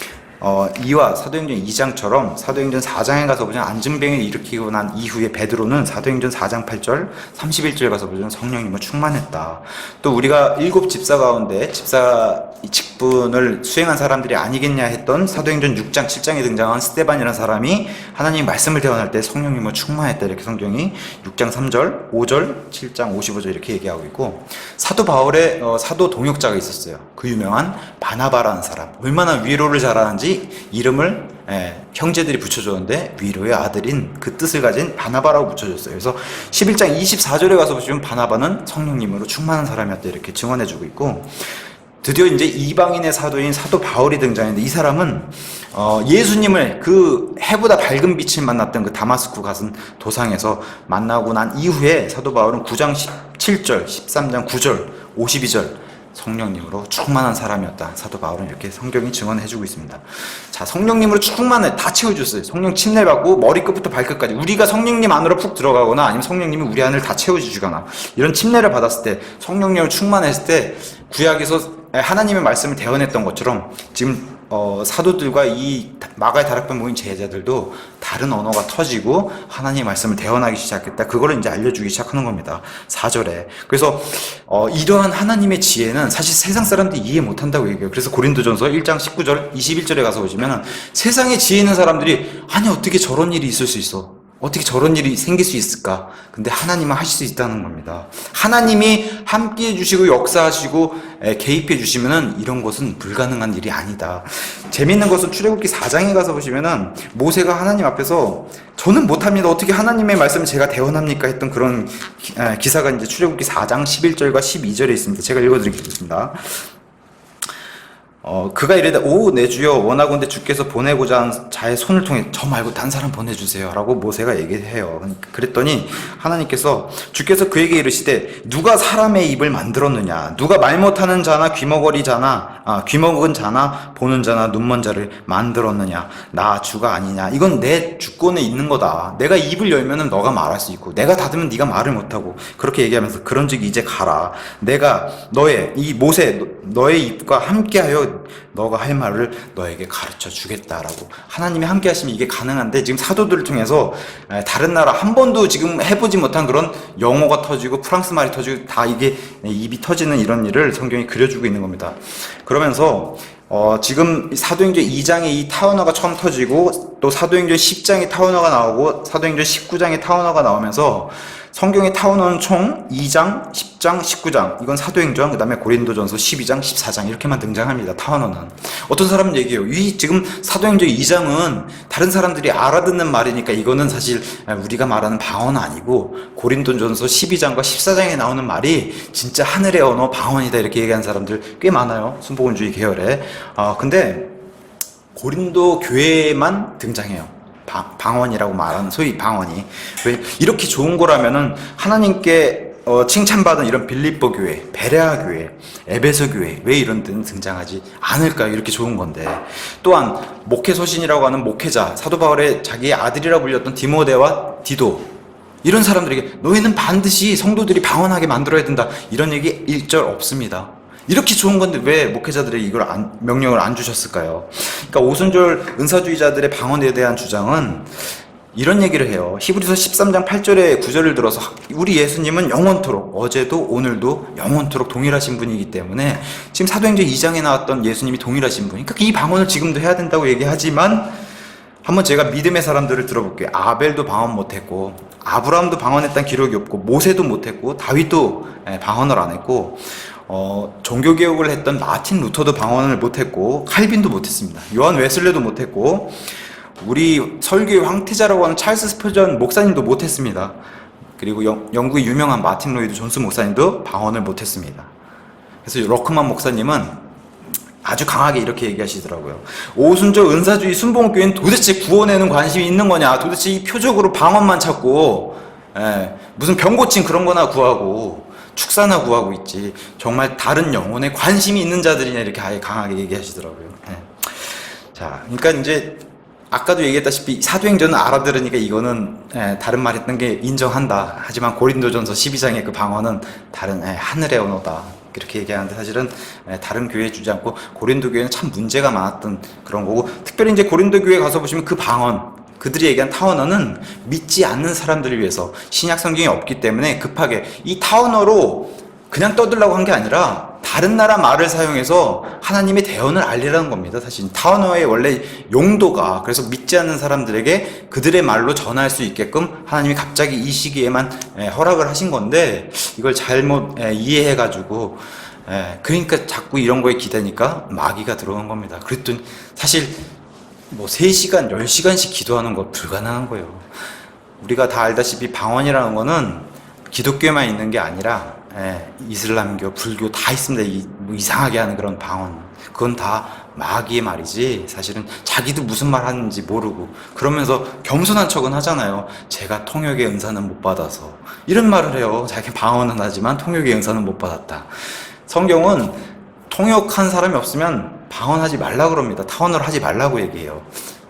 이와 사도행전 2장처럼 사도행전 4장에 가서 보면 안증병을 일으키고 난 이후에 베드로는 사도행전 4장 8절 31절 가서 보면 성령님을 충만했다. 또 우리가 7 집사 가운데 집사 직분을 수행한 사람들이 아니겠냐 했던 사도행전 6장 7장에 등장한 스데반이라는 사람이 하나님 말씀을 대언할 때 성령님을 충만했다 이렇게 성경이 6장 3절 5절 7장 55절 이렇게 얘기하고 있고, 사도 바울의 사도 동역자가 있었어요. 그 유명한 바나바라는 사람, 얼마나 위로를 잘하는지 이름을 형제들이 붙여줬는데 위로의 아들인 그 뜻을 가진 바나바라고 붙여줬어요. 그래서 11장 24절에 가서 보시면 바나바는 성령님으로 충만한 사람이었다 이렇게 증언해주고 있고, 드디어 이제 이방인의 사도인 사도 바울이 등장했는데 이 사람은 예수님을 그 해보다 밝은 빛을 만났던 그 다마스쿠 가는 도상에서 만나고 난 이후에 사도 바울은 9장 17절 13장 9절 52절 성령님으로 충만한 사람이었다. 사도 바울은 이렇게 성경이 증언해주고 있습니다. 자, 성령님으로 충만해 다 채워줬어요. 성령 침례 받고 머리끝부터 발끝까지 우리가 성령님 안으로 푹 들어가거나 아니면 성령님이 우리 안을 다 채워주거나 이런 침례를 받았을 때 성령님으로 충만했을 때 구약에서 하나님의 말씀을 대언했던 것처럼 지금 사도들과 이 마가의 다락방 모인 제자들도 다른 언어가 터지고 하나님의 말씀을 대언하기 시작했다. 그거를 이제 알려주기 시작하는 겁니다. 4절에. 그래서 이러한 하나님의 지혜는 사실 세상 사람들이 이해 못한다고 얘기해요. 그래서 고린도전서 1장 19절 21절에 가서 보시면 세상에 지혜 있는 사람들이 아니 어떻게 저런 일이 있을 수 있어? 어떻게 저런 일이 생길 수 있을까? 근데 하나님은 하실 수 있다는 겁니다. 하나님이 함께 해주시고 역사하시고 개입해 주시면은 이런 것은 불가능한 일이 아니다. 재밌는 것은 출애굽기 4장에 가서 보시면은 모세가 하나님 앞에서 저는 못합니다. 어떻게 하나님의 말씀을 제가 대언합니까? 했던 그런 기사가 이제 출애굽기 4장 11절과 12절에 있습니다. 제가 읽어드리겠습니다. 그가 이르되 오 내 주여 원하건대 주께서 보내고자 한 자의 손을 통해 저 말고 딴 사람 보내주세요 라고 모세가 얘기해요. 그랬더니 하나님께서 주께서 그에게 이르시되 누가 사람의 입을 만들었느냐, 누가 말 못하는 자나 귀머거리 자나 귀먹은 자나 보는 자나 눈먼 자를 만들었느냐, 나 주가 아니냐. 이건 내 주권에 있는 거다. 내가 입을 열면은 너가 말할 수 있고 내가 닫으면 네가 말을 못하고, 그렇게 얘기하면서 그런즉 이제 가라. 내가 너의 이 모세 너의 입과 함께하여 너가 할 말을 너에게 가르쳐 주겠다라고. 하나님이 함께 하시면 이게 가능한데, 지금 사도들을 통해서 다른 나라 한 번도 지금 해보지 못한 그런 영어가 터지고 프랑스 말이 터지고 다 이게 입이 터지는 이런 일을 성경이 그려주고 있는 겁니다. 그러면서 지금 사도행전 2장에 이 타원어가 처음 터지고, 또 사도행전 10장에 타원어가 나오고 사도행전 19장에 타원어가 나오면서 성경의 타원어는 총 2장, 10장, 19장, 이건 사도행전, 그 다음에 고린도전서 12장, 14장 이렇게만 등장합니다. 타원어는. 어떤 사람은 얘기해요. 이 지금 사도행전 2장은 다른 사람들이 알아듣는 말이니까 이거는 사실 우리가 말하는 방언은 아니고 고린도전서 12장과 14장에 나오는 말이 진짜 하늘의 언어 방언이다, 이렇게 얘기하는 사람들 꽤 많아요. 순복음주의 계열에. 근데 고린도 교회만 등장해요. 방언이라고 말하는 소위 방언이. 왜 이렇게 좋은 거라면은 하나님께 칭찬받은 이런 빌립보 교회, 베레아 교회, 에베소 교회 왜 이런 데는 등장하지 않을까요? 이렇게 좋은 건데. 또한 목회서신이라고 하는 목회자, 사도 바울의 자기의 아들이라 불렸던 디모데와 디도, 이런 사람들에게 너희는 반드시 성도들이 방언하게 만들어야 된다, 이런 얘기 일절 없습니다. 이렇게 좋은 건데 왜 목회자들에게 이걸 명령을 안 주셨을까요? 그러니까 오순절 은사주의자들의 방언에 대한 주장은 이런 얘기를 해요. 히브리서 13장 8절의 구절을 들어서 우리 예수님은 영원토록, 어제도 오늘도 영원토록 동일하신 분이기 때문에, 지금 사도행전 2장에 나왔던 예수님이 동일하신 분이, 그러니까 이 방언을 지금도 해야 된다고 얘기하지만, 한번 제가 믿음의 사람들을 들어볼게요. 아벨도 방언 못했고, 아브라함도 방언했다는 기록이 없고, 모세도 못했고, 다윗도 방언을 안 했고, 종교개혁을 했던 마틴 루터도 방언을 못했고, 칼빈도 못했습니다. 요한 웨슬레도 못했고, 우리 설교의 황태자라고 하는 찰스 스퍼전 목사님도 못했습니다. 그리고 영국의 유명한 마틴 로이드 존스 목사님도 방언을 못했습니다. 그래서 러크만 목사님은 아주 강하게 이렇게 얘기하시더라고요. 오순절 은사주의 순복음교회는 도대체 구원에는 관심이 있는 거냐, 도대체 이 표적으로 방언만 찾고 무슨 병 고침 그런 거나 구하고 축사나 구하고 있지, 정말 다른 영혼에 관심이 있는 자들이냐, 이렇게 아예 강하게 얘기하시더라고요. 자, 그러니까 이제 아까도 얘기했다시피 사도행전은 알아들으니까 이거는 다른 말 했던 게 인정한다. 하지만 고린도전서 12장의 그 방언은 다른 하늘의 언어다, 그렇게 얘기하는데, 사실은 다른 교회에 주지 않고 고린도 교회는 참 문제가 많았던 그런 거고, 특별히 이제 고린도 교회 가서 보시면 그 방언, 그들이 얘기한 타원어는 믿지 않는 사람들을 위해서, 신약 성경이 없기 때문에 급하게 이 타원어로 그냥 떠들라고 한 게 아니라 다른 나라 말을 사용해서 하나님의 대언을 알리라는 겁니다. 사실 타원어의 원래 용도가, 그래서 믿지 않는 사람들에게 그들의 말로 전할 수 있게끔 하나님이 갑자기 이 시기에만 허락을 하신 건데, 이걸 잘못 이해해가지고 그러니까 자꾸 이런 거에 기대니까 마귀가 들어온 겁니다. 그랬더니 사실 뭐 3시간, 10시간씩 기도하는 거 불가능한 거예요. 우리가 다 알다시피 방언이라는 거는 기독교에만 있는 게 아니라 이슬람교, 불교 다 있습니다. 뭐 이상하게 하는 그런 방언, 그건 다 마귀의 말이지, 사실은 자기도 무슨 말 하는지 모르고 그러면서 겸손한 척은 하잖아요. 제가 통역의 은사는 못 받아서, 이런 말을 해요. 자기 방언은 하지만 통역의 은사는 못 받았다. 성경은 통역한 사람이 없으면 방언하지 말라고 그럽니다. 타원어를 하지 말라고 얘기해요.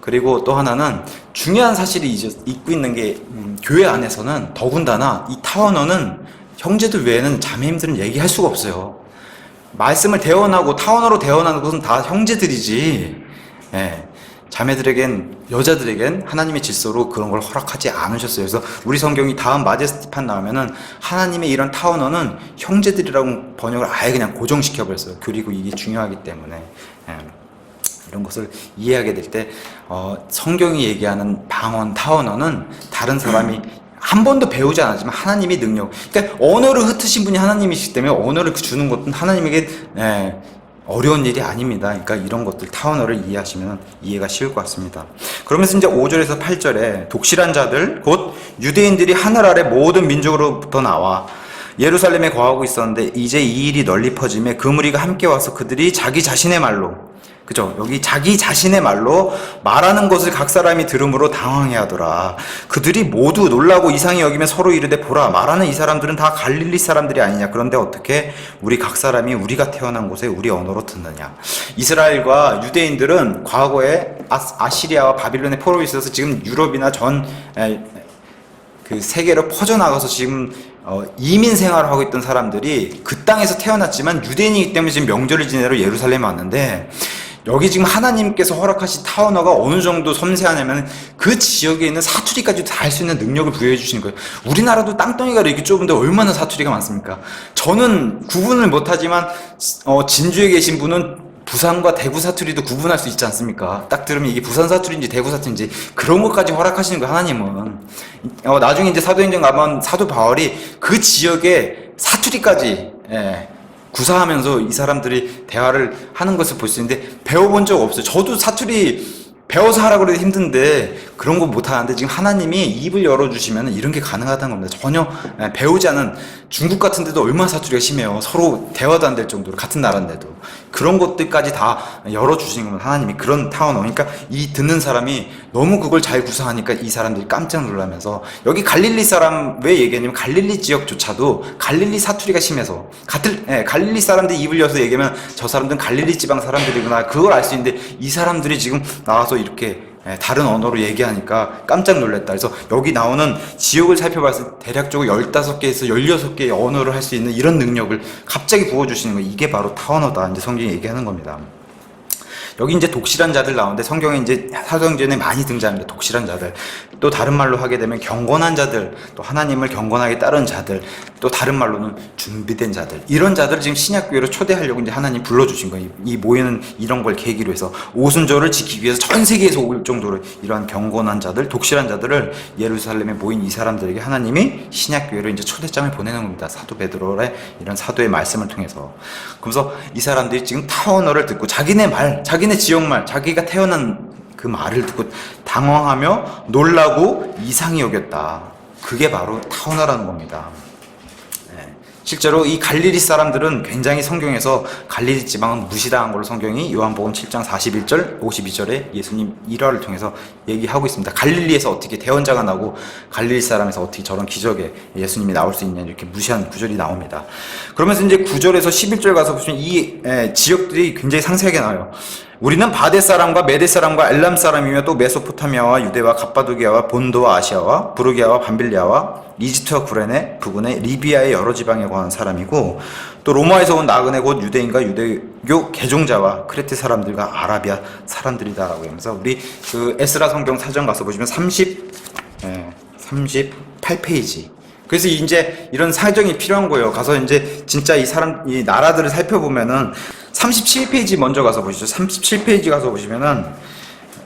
그리고 또 하나는 중요한 사실이 있고 있는 게, 교회 안에서는 더군다나 이 타원어는 형제들 외에는 자매님들은 얘기할 수가 없어요. 말씀을 대언하고 타원어로 대언하는 것은 다 형제들이지, 자매들에겐, 여자들에겐 하나님의 질서로 그런 걸 허락하지 않으셨어요. 그래서 우리 성경이 다음 마제스티판 나오면은 하나님의 이런 타원어는 형제들이라고 번역을 아예 그냥 고정시켜버렸어요. 그리고 이게 중요하기 때문에. 이런 것을 이해하게 될 때 성경이 얘기하는 방언, 타언어는 다른 사람이 한 번도 배우지 않았지만 하나님의 능력, 그러니까 언어를 흩으신 분이 하나님이시기 때문에 언어를 주는 것은 하나님에게 어려운 일이 아닙니다. 그러니까 이런 것들 타언어를 이해하시면 이해가 쉬울 것 같습니다. 그러면서 이제 5절에서 8절에 독실한 자들 곧 유대인들이 하늘 아래 모든 민족으로부터 나와 예루살렘에 거하고 있었는데 이제 이 일이 널리 퍼짐에 그 무리가 함께 와서 그들이 자기 자신의 말로, 그죠? 여기 자기 자신의 말로 말하는 것을 각 사람이 들음으로 당황해 하더라. 그들이 모두 놀라고 이상히 여기며 서로 이르되 보라, 말하는 이 사람들은 다 갈릴리 사람들이 아니냐. 그런데 어떻게 우리 각 사람이 우리가 태어난 곳에 우리 언어로 듣느냐. 이스라엘과 유대인들은 과거에 아시리아와 바빌론의 포로에 있어서 지금 유럽이나 전 그 세계로 퍼져나가서 지금 이민 생활을 하고 있던 사람들이 그 땅에서 태어났지만 유대인이기 때문에 지금 명절을 지내러 예루살렘에 왔는데, 여기 지금 하나님께서 허락하신 타언어가 어느 정도 섬세하냐면 그 지역에 있는 사투리까지도 다 할 수 있는 능력을 부여해 주시는 거예요. 우리나라도 땅덩이가 이렇게 좁은데 얼마나 사투리가 많습니까? 저는 구분을 못하지만 진주에 계신 분은 부산과 대구 사투리도 구분할 수 있지 않습니까? 딱 들으면 이게 부산 사투리인지 대구 사투리인지 그런 것까지 허락하시는 거예요, 하나님은. 나중에 이제 사도행전 가면 사도 바울이 그 지역의 사투리까지 구사하면서 이 사람들이 대화를 하는 것을 볼 수 있는데 배워본 적 없어요. 저도 사투리 배워서 하라고 해도 힘든데 그런 거 못하는데 지금 하나님이 입을 열어주시면 이런 게 가능하다는 겁니다. 전혀 배우지 않은 중국 같은 데도 얼마나 사투리가 심해요. 서로 대화도 안 될 정도로, 같은 나라인데도. 그런 것들까지 다 열어주시는 겁니다. 하나님이 그런 타언어. 그러니까 이 듣는 사람이 너무 그걸 잘 구사하니까 이 사람들이 깜짝 놀라면서, 여기 갈릴리 사람 왜 얘기했냐면 갈릴리 지역조차도 갈릴리 사투리가 심해서 갈릴리 사람들이 입을 열어서 얘기하면 저 사람들은 갈릴리 지방 사람들이구나, 그걸 알 수 있는데 이 사람들이 지금 나와서 이렇게 다른 언어로 얘기하니까 깜짝 놀랐다. 그래서 여기 나오는 지역을 살펴봤을 때 대략적으로 15개에서 16개의 언어를 할 수 있는 이런 능력을 갑자기 부어주시는 거예요. 이게 바로 타언어다. 이제 성경이 얘기하는 겁니다. 여기 이제 독실한 자들 나오는데 성경에 이제 사도행전에 많이 등장합니다. 독실한 자들. 또 다른 말로 하게 되면 경건한 자들, 또 하나님을 경건하게 따르는 자들, 또 다른 말로는 준비된 자들. 이런 자들을 지금 신약교회로 초대하려고 이제 하나님 불러주신 거예요. 이 모이는 이런 걸 계기로 해서 오순절을 지키기 위해서 전 세계에서 올 정도로 이러한 경건한 자들, 독실한 자들을 예루살렘에 모인 이 사람들에게 하나님이 신약교회로 이제 초대장을 보내는 겁니다. 사도 베드로의 이런 사도의 말씀을 통해서. 그래서 이 사람들이 지금 타언어를 듣고 자기네 말, 자기네 지역말, 자기가 태어난 그 말을 듣고 당황하며 놀라고 이상히 여겼다. 그게 바로 타언어라는 겁니다. 실제로 이 갈릴리 사람들은 굉장히 성경에서 갈릴리 지방은 무시당한 걸로 성경이 요한복음 7장 41절, 52절에 예수님 일화를 통해서 얘기하고 있습니다. 갈릴리에서 어떻게 대언자가 나고 갈릴리 사람에서 어떻게 저런 기적에 예수님이 나올 수 있냐, 이렇게 무시한 구절이 나옵니다. 그러면서 이제 9절에서 11절 가서 보시면 이 지역들이 굉장히 상세하게 나와요. 우리는 바데 사람과 메데 사람과 엘람 사람이며 또 메소포타미아와 유대와 갑바도기아와 본도와 아시아와 부르기아와 밤빌리아와 이집트와 구레네 부근의 리비아의 여러 지방에 관한 사람이고, 또 로마에서 온 나그네 곧 유대인과 유대교 개종자와 크레테 사람들과 아라비아 사람들이다라고 하면서, 우리 그 에스라 성경 사전 가서 보시면 38페이지. 그래서 이제 이런 사정이 필요한 거예요. 가서 이제 진짜 이 나라들을 살펴보면은 37페이지 먼저 가서 보시죠. 37페이지 가서 보시면은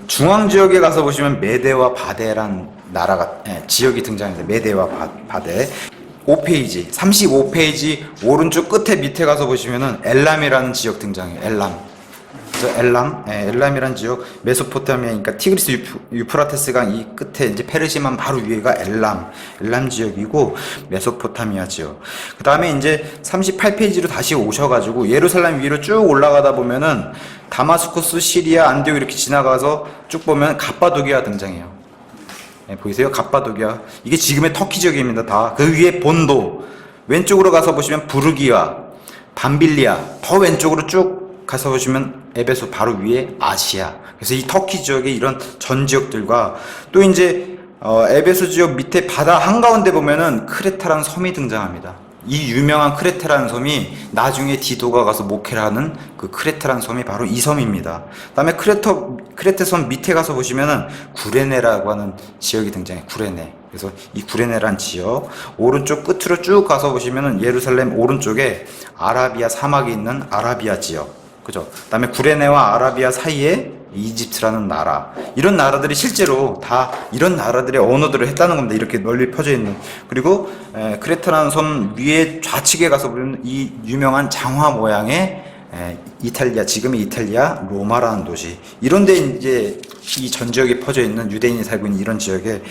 중앙 지역에 가서 보시면 메데와 바데란 나라가 지역이 등장합니다. 메데와 바데. 5페이지, 35페이지 오른쪽 끝에 밑에 가서 보시면은 엘람이라는 지역 등장해요. 엘람. 엘람이란 지역, 메소포타미아니까 티그리스 유프라테스강 이 끝에 이제 페르시만 바로 위에가 엘람 지역이고 메소포타미아 지역. 그 다음에 이제 38페이지로 다시 오셔가지고 예루살렘 위로 쭉 올라가다 보면은 다마스쿠스, 시리아, 안디옥 이렇게 지나가서 쭉 보면 갑바도기아 등장해요. 보이세요? 갑바도기아. 이게 지금의 터키 지역입니다. 다. 그 위에 본도. 왼쪽으로 가서 보시면 부르기아, 밤빌리아. 더 왼쪽으로 쭉 가서 보시면 에베소 바로 위에 아시아. 그래서 이 터키 지역의 이런 전 지역들과 또 이제 에베소 지역 밑에 바다 한가운데 보면은 크레타라는 섬이 등장합니다. 이 유명한 크레테라는 섬이 나중에 디도가 가서 목회를 하는 그 크레테라는 섬이 바로 이 섬입니다. 그 다음에 크레테 섬 밑에 가서 보시면은 구레네라고 하는 지역이 등장해요. 구레네. 그래서 이 구레네란 지역 오른쪽 끝으로 쭉 가서 보시면은 예루살렘 오른쪽에 아라비아 사막이 있는 아라비아 지역. 그죠? 그다음에 구레네와 아라비아 사이에 이집트라는 나라, 이런 나라들이 실제로 다 이런 나라들의 언어들을 했다는 겁니다. 이렇게 널리 퍼져 있는. 그리고 크레타라는 섬 위에 좌측에 가서 보면 이 유명한 장화 모양의 이탈리아, 지금의 이탈리아 로마라는 도시, 이런데 이제 이 전 지역에 퍼져 있는 유대인이 살고 있는 이런 지역에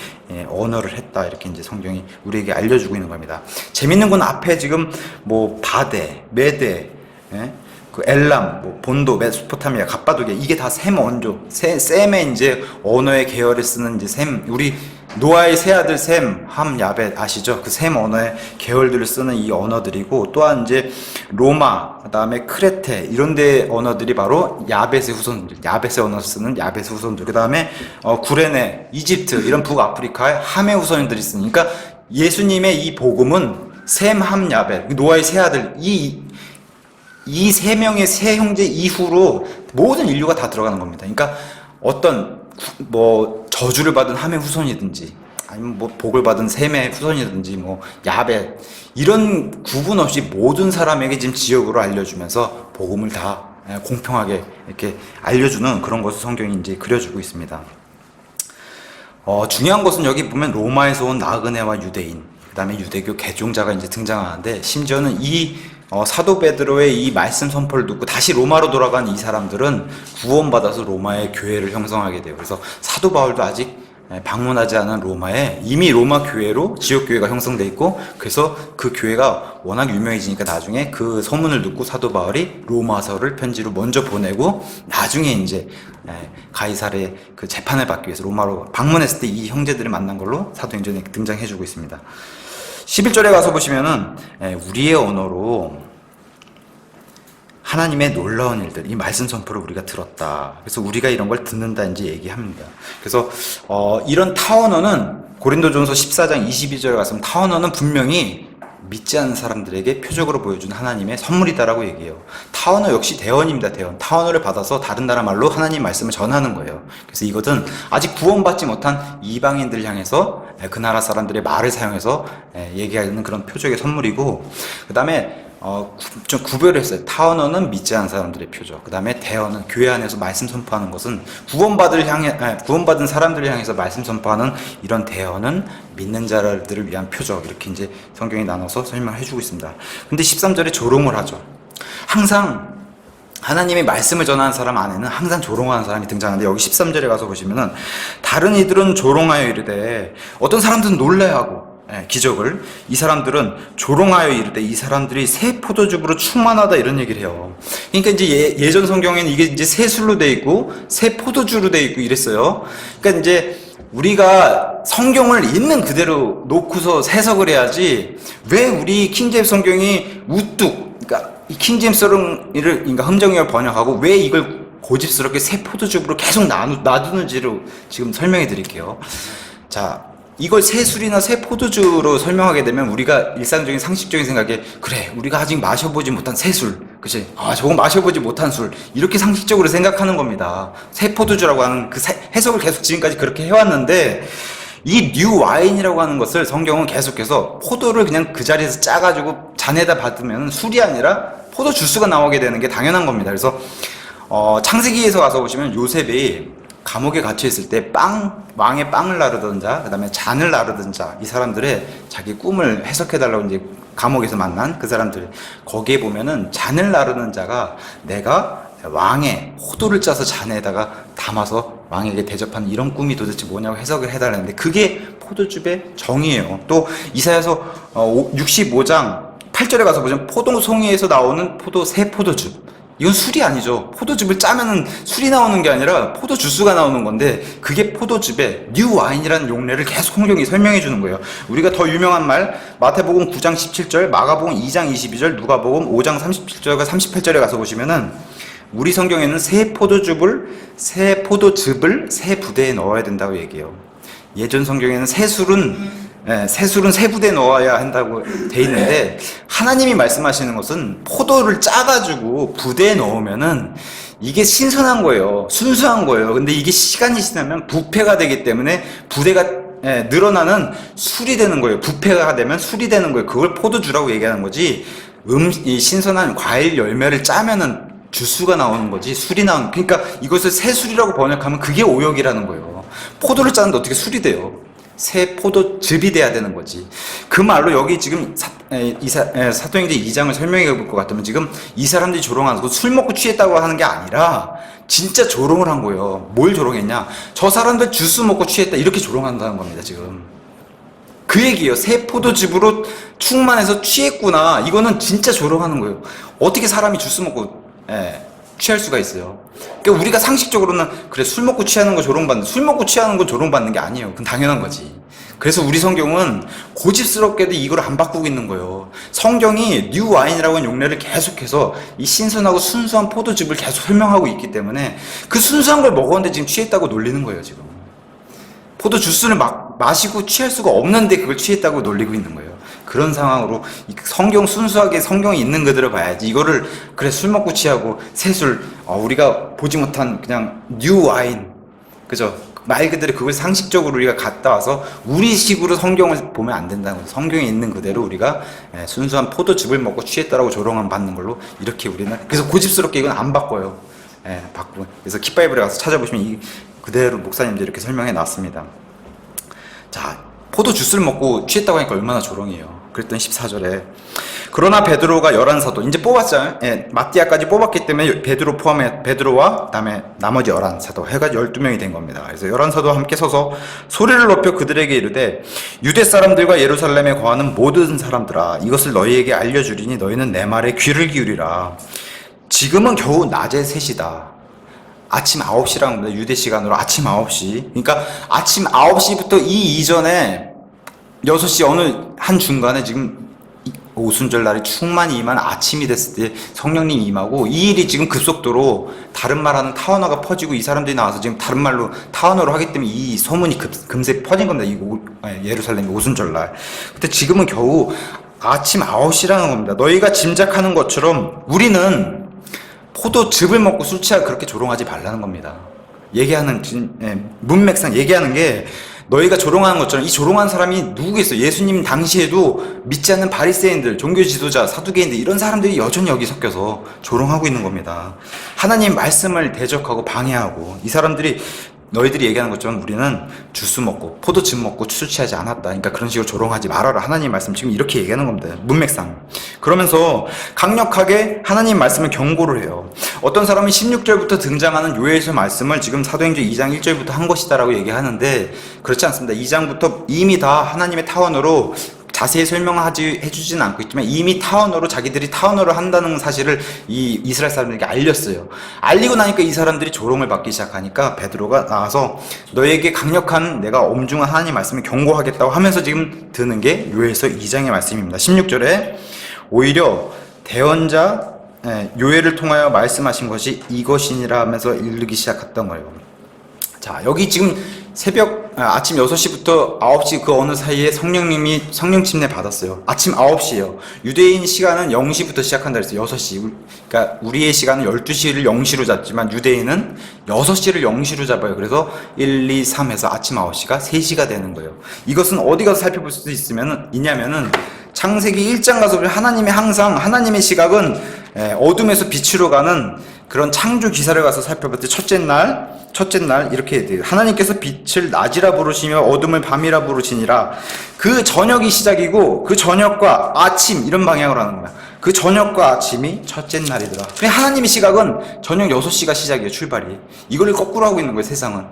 언어를 했다, 이렇게 이제 성경이 우리에게 알려주고 있는 겁니다. 재밌는 건 앞에 지금 뭐 바데, 메데, 그 엘람, 뭐 본도, 메소포타미아, 갑바도기아, 이게 다 셈 원조, 셈의 이제 언어의 계열을 쓰는 이제 셈, 우리 노아의 세 아들 셈, 함, 야벳 아시죠? 그 셈 언어의 계열들을 쓰는 이 언어들이고, 또한 이제 로마, 그다음에 크레테, 이런데 언어들이 바로 야벳의 후손들, 야벳의 언어를 쓰는 야벳의 후손들. 그다음에 구레네, 이집트, 이런 북아프리카의 함의 후손들이 쓰니까 예수님의 이 복음은 셈, 함, 야벳, 노아의 세 아들, 이 세 명의 세 형제 이후로 모든 인류가 다 들어가는 겁니다. 그러니까 어떤 뭐 저주를 받은 함의 후손이든지, 아니면 뭐 복을 받은 셈의 후손이든지, 뭐 야벳, 이런 구분 없이 모든 사람에게 지금 지역으로 알려주면서 복음을 다 공평하게 이렇게 알려주는 그런 것을 성경이 이제 그려주고 있습니다. 중요한 것은 여기 보면 로마에서 온 나그네와 유대인, 그 다음에 유대교 개종자가 이제 등장하는데, 심지어는 이 사도 베드로의 이 말씀 선포를 듣고 다시 로마로 돌아간 이 사람들은 구원받아서 로마의 교회를 형성하게 돼요. 그래서 사도 바울도 아직 방문하지 않은 로마에 이미 로마 교회로 지역교회가 형성돼 있고, 그래서 그 교회가 워낙 유명해지니까 나중에 그 소문을 듣고 사도 바울이 로마서를 편지로 먼저 보내고, 나중에 이제 가이사르의 그 재판을 받기 위해서 로마로 방문했을 때 이 형제들을 만난 걸로 사도행전에 등장해주고 있습니다. 11절에 가서 보시면은 우리의 언어로 하나님의 놀라운 일들, 이 말씀 선포를 우리가 들었다. 그래서 우리가 이런 걸 듣는다 이제 얘기합니다. 그래서 이런 타언어는 고린도전서 14장 22절에 가서 타언어는 분명히 믿지 않는 사람들에게 표적으로 보여준 하나님의 선물이다라고 얘기해요. 타언어 역시 대언입니다. 대언. 타언어를 받아서 다른 나라 말로 하나님 말씀을 전하는 거예요. 그래서 이것은 아직 구원받지 못한 이방인들 향해서 그 나라 사람들의 말을 사용해서 얘기하는 그런 표적의 선물이고, 그 다음에 좀 구별을 했어요. 타언어는 믿지 않은 사람들의 표적, 그 다음에 대언은 교회 안에서 말씀 선포하는 것은 구원받은 사람들을 향해서 말씀 선포하는 이런 대언은 믿는 자들을 위한 표적, 이렇게 이제 성경이 나눠서 설명해주고 있습니다. 근데 13절에 조롱을 하죠. 항상 하나님의 말씀을 전하는 사람 안에는 항상 조롱하는 사람이 등장하는데, 여기 13절에 가서 보시면은 다른 이들은 조롱하여 이르되, 어떤 사람들은 놀라하고 기적을, 이 사람들은 조롱하여 이르되 이 사람들이 새 포도즙으로 충만하다, 이런 얘기를 해요. 그러니까 이제 예전 성경에는 이게 이제 새 술로 돼 있고 새 포도주로 돼 있고 이랬어요. 그러니까 이제 우리가 성경을 있는 그대로 놓고서 해석을 해야지, 왜 우리 킹제임스 성경이 우뚝, 그러니까 이 킹제임스를 그러니까 흥정이어 번역하고 왜 이걸 고집스럽게 새 포도즙으로 계속 놔두는지를 지금 설명해 드릴게요. 자, 이걸 새 술이나 새 포도주로 설명하게 되면 우리가 일상적인 상식적인 생각에, 그래, 우리가 아직 마셔보지 못한 새 술, 그치? 저건 마셔보지 못한 술, 이렇게 상식적으로 생각하는 겁니다. 새 포도주라고 하는 그 해석을 계속 지금까지 그렇게 해왔는데, 이 뉴 와인이라고 하는 것을 성경은 계속해서 포도를 그냥 그 자리에서 짜가지고 잔에다 받으면 술이 아니라 포도 주스가 나오게 되는 게 당연한 겁니다. 그래서 창세기에서 가서 보시면 요셉이 감옥에 갇혀있을 때 왕의 빵을 나르던 자, 그 다음에 잔을 나르던 자, 이 사람들의 자기 꿈을 해석해달라고 이제 감옥에서 만난 그 사람들, 거기에 보면은 잔을 나르는 자가 내가 왕의 포도를 짜서 잔에다가 담아서 왕에게 대접하는 이런 꿈이 도대체 뭐냐고 해석을 해달라는데, 그게 포도즙의 정의예요. 또 이사야서 65장 8절에 가서 보시면 포도송이에서 나오는 새 포도즙, 이건 술이 아니죠. 포도즙을 짜면은 술이 나오는 게 아니라 포도 주스가 나오는 건데, 그게 포도즙의 뉴 와인이라는 용례를 계속 성경이 설명해 주는 거예요. 우리가 더 유명한 말, 마태복음 9장 17절, 마가복음 2장 22절, 누가복음 5장 37절과 38절에 가서 보시면은 우리 성경에는 새 포도즙을 새 부대에 넣어야 된다고 얘기해요. 예전 성경에는 새 술은 새 부대에 넣어야 한다고 돼 있는데, 하나님이 말씀하시는 것은 포도를 짜가지고 부대에 넣으면은 이게 신선한 거예요. 순수한 거예요. 근데 이게 시간이 지나면 부패가 되기 때문에 부대가 늘어나는 술이 되는 거예요. 부패가 되면 술이 되는 거예요. 그걸 포도주라고 얘기하는 거지, 이 신선한 과일 열매를 짜면은 주스가 나오는 거지 술이 나오는, 그러니까 이것을 새술이라고 번역하면 그게 오역이라는 거예요. 포도를 짜는데 어떻게 술이 돼요? 새 포도즙이 돼야 되는 거지. 그 말로 여기 지금 사도행전 2장을 설명해 볼 것 같으면 지금 이 사람들이 조롱하는 거 술 먹고 취했다고 하는 게 아니라 진짜 조롱을 한 거예요. 뭘 조롱했냐? 저 사람들 주스 먹고 취했다 이렇게 조롱한다는 겁니다. 지금 그 얘기예요. 새 포도즙으로 충만해서 취했구나. 이거는 진짜 조롱하는 거예요. 어떻게 사람이 주스 먹고 취할 수가 있어요. 그러니까 우리가 상식적으로는 그래 술 먹고 취하는 거 조롱받는, 술 먹고 취하는 건 조롱받는 게 아니에요. 그건 당연한 거지. 그래서 우리 성경은 고집스럽게도 이걸 안 바꾸고 있는 거예요. 성경이 뉴 와인이라고 하는 용례를 계속해서 이 신선하고 순수한 포도즙을 계속 설명하고 있기 때문에 그 순수한 걸 먹었는데 지금 취했다고 놀리는 거예요. 지금 포도 주스를 마시고 취할 수가 없는데 그걸 취했다고 놀리고 있는 거예요. 그런 상황으로 성경 순수하게 성경에 있는 그대로 봐야지. 이거를 그래 술 먹고 취하고 새술, 우리가 보지 못한 그냥 뉴 와인, 그죠? 말 그대로 그걸 상식적으로 우리가 갖다 와서 우리식으로 성경을 보면 안 된다는 거예요. 성경에 있는 그대로 우리가 순수한 포도즙을 먹고 취했다라고 조롱함 받는 걸로 이렇게 우리는, 그래서 고집스럽게 이건 안 바꿔요. 바꾸고. 그래서 킥바이블에 가서 찾아보시면 이 그대로 목사님들이 이렇게 설명해 놨습니다. 자, 포도 주스를 먹고 취했다고 하니까 얼마나 조롱이에요. 그랬더니 14절에 그러나 베드로가 11사도 이제 뽑았잖아요. 마띠아까지 뽑았기 때문에 베드로 포함해 베드로와 그다음에 나머지 11사도 해가 12명이 된 겁니다. 그래서 11사도 함께 서서 소리를 높여 그들에게 이르되 유대 사람들과 예루살렘에 거하는 모든 사람들아 이것을 너희에게 알려주리니 너희는 내 말에 귀를 기울이라. 지금은 겨우 낮에 3시다. 아침 9시라는 겁니다. 유대 시간으로 아침 9시. 그러니까 아침 9시부터 이 이전에 6시 어느 한 중간에 지금 오순절 날이 충만히 임한 아침이 됐을 때 성령님이 임하고 이 일이 지금 급속도로 다른 말하는 타원어가 퍼지고 이 사람들이 나와서 지금 다른 말로 타원어로 하기 때문에 이 소문이 금세 퍼진 겁니다. 예루살렘 오순절 날. 근데 지금은 겨우 아침 9시라는 겁니다. 너희가 짐작하는 것처럼 우리는 포도즙을 먹고 술 취하고 그렇게 조롱하지 말라는 겁니다. 얘기하는 문맥상 얘기하는 게 너희가 조롱하는 것처럼 이 조롱한 사람이 누구겠어요? 예수님 당시에도 믿지 않는 바리새인들, 종교 지도자, 사두개인들 이런 사람들이 여전히 여기 섞여서 조롱하고 있는 겁니다. 하나님 말씀을 대적하고 방해하고 이 사람들이 너희들이 얘기하는 것처럼 우리는 주스 먹고 포도즙 먹고 술 취하지 않았다. 그러니까 그런 식으로 조롱하지 말아라. 하나님 말씀 지금 이렇게 얘기하는 겁니다. 문맥상. 그러면서 강력하게 하나님 말씀을 경고를 해요. 어떤 사람은 16절부터 등장하는 요엘서 말씀을 지금 사도행전 2장 1절부터 한 것이다라고 얘기하는데 그렇지 않습니다. 2장부터 이미 다 하나님의 타원으로 자세히 해주지는 않고 있지만 이미 타원어로 자기들이 타원어를 한다는 사실을 이 이스라엘 사람들에게 알렸어요. 알리고 나니까 이 사람들이 조롱을 받기 시작하니까 베드로가 나와서 너에게 강력한 내가 엄중한 하나님 말씀을 경고하겠다고 하면서 지금 드는 게 요엘서 2장의 말씀입니다. 16절에 오히려 대언자 요엘을 통하여 말씀하신 것이 이것이니라 하면서 읽기 시작했던 거예요. 자, 여기 지금 아침 6시부터 9시 그 어느 사이에 성령 침례 받았어요. 아침 9시예요. 유대인 시간은 0시부터 시작한다 그랬어요. 6시. 그러니까 우리의 시간은 12시를 0시로 잡지만 유대인은 6시를 0시로 잡아요. 그래서 1, 2, 3 해서 아침 9시가 3시가 되는 거예요. 이것은 어디 가서 살펴볼 수 있냐면은 창세기 1장 가서 하나님의 항상 하나님의 시각은 어둠에서 빛으로 가는 그런 창조 기사를 가서 살펴볼 때 첫째 날 이렇게 돼요. 하나님께서 빛을 낮이라 부르시며 어둠을 밤이라 부르시니라. 그 저녁이 시작이고 그 저녁과 아침 이런 방향으로 하는 거야. 그 저녁과 아침이 첫째 날이더라. 그냥 하나님의 시각은 저녁 6시가 시작이에요. 출발이. 이걸 거꾸로 하고 있는 거예요. 세상은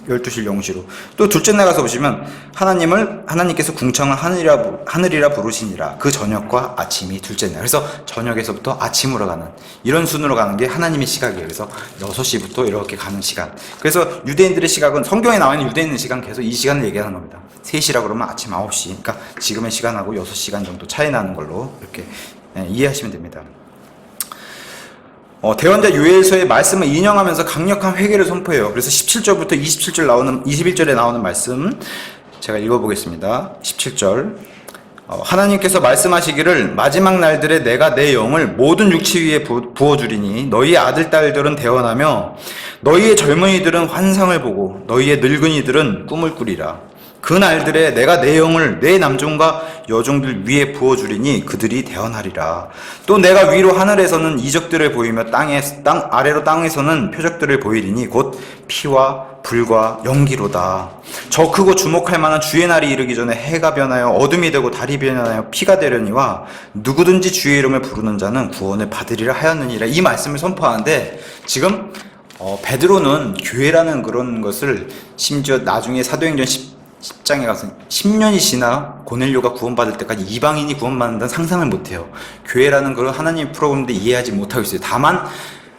12시 0시로. 또 둘째 날 가서 보시면 하나님께서 궁창을 하늘이라 부르시니라. 그 저녁과 아침이 둘째 날. 그래서 저녁에서부터 아침으로 가는 이런 순으로 가는 게 하나님의 시각이에요. 그래서 6시부터 이렇게 가는 시간. 그래서 유대인들의 시각은 성경에 나와 있는 유대인의 시간 계속 이 시간을 얘기하는 겁니다. 3시라 그러면 아침 9시. 그러니까 지금의 시간하고 6시간 정도 차이 나는 걸로 이렇게 이해하시면 됩니다. 대언자 요엘서의 말씀을 인용하면서 강력한 회개를 선포해요. 그래서 17절부터 21절에 나오는 말씀 제가 읽어보겠습니다. 17절 하나님께서 말씀하시기를 마지막 날들에 내가 내 영을 모든 육체 위에 부어주리니 너희의 아들 딸들은 대언하며 너희의 젊은이들은 환상을 보고 너희의 늙은이들은 꿈을 꾸리라. 그 날들에 내가 내 영을 내 남종과 여종들 위에 부어주리니 그들이 대언하리라. 또 내가 위로 하늘에서는 이적들을 보이며 땅 아래로 땅에서는 표적들을 보이리니 곧 피와 불과 연기로다. 저 크고 주목할 만한 주의 날이 이르기 전에 해가 변하여 어둠이 되고 달이 변하여 피가 되려니와 누구든지 주의 이름을 부르는 자는 구원을 받으리라 하였느니라. 이 말씀을 선포하는데 지금 베드로는 교회라는 그런 것을 심지어 나중에 사도행전 10장에 가서 10년이 지나 고넬료가 구원받을 때까지 이방인이 구원받는다는 상상을 못해요. 교회라는 그런 하나님의 프로그램인데 이해하지 못하고 있어요. 다만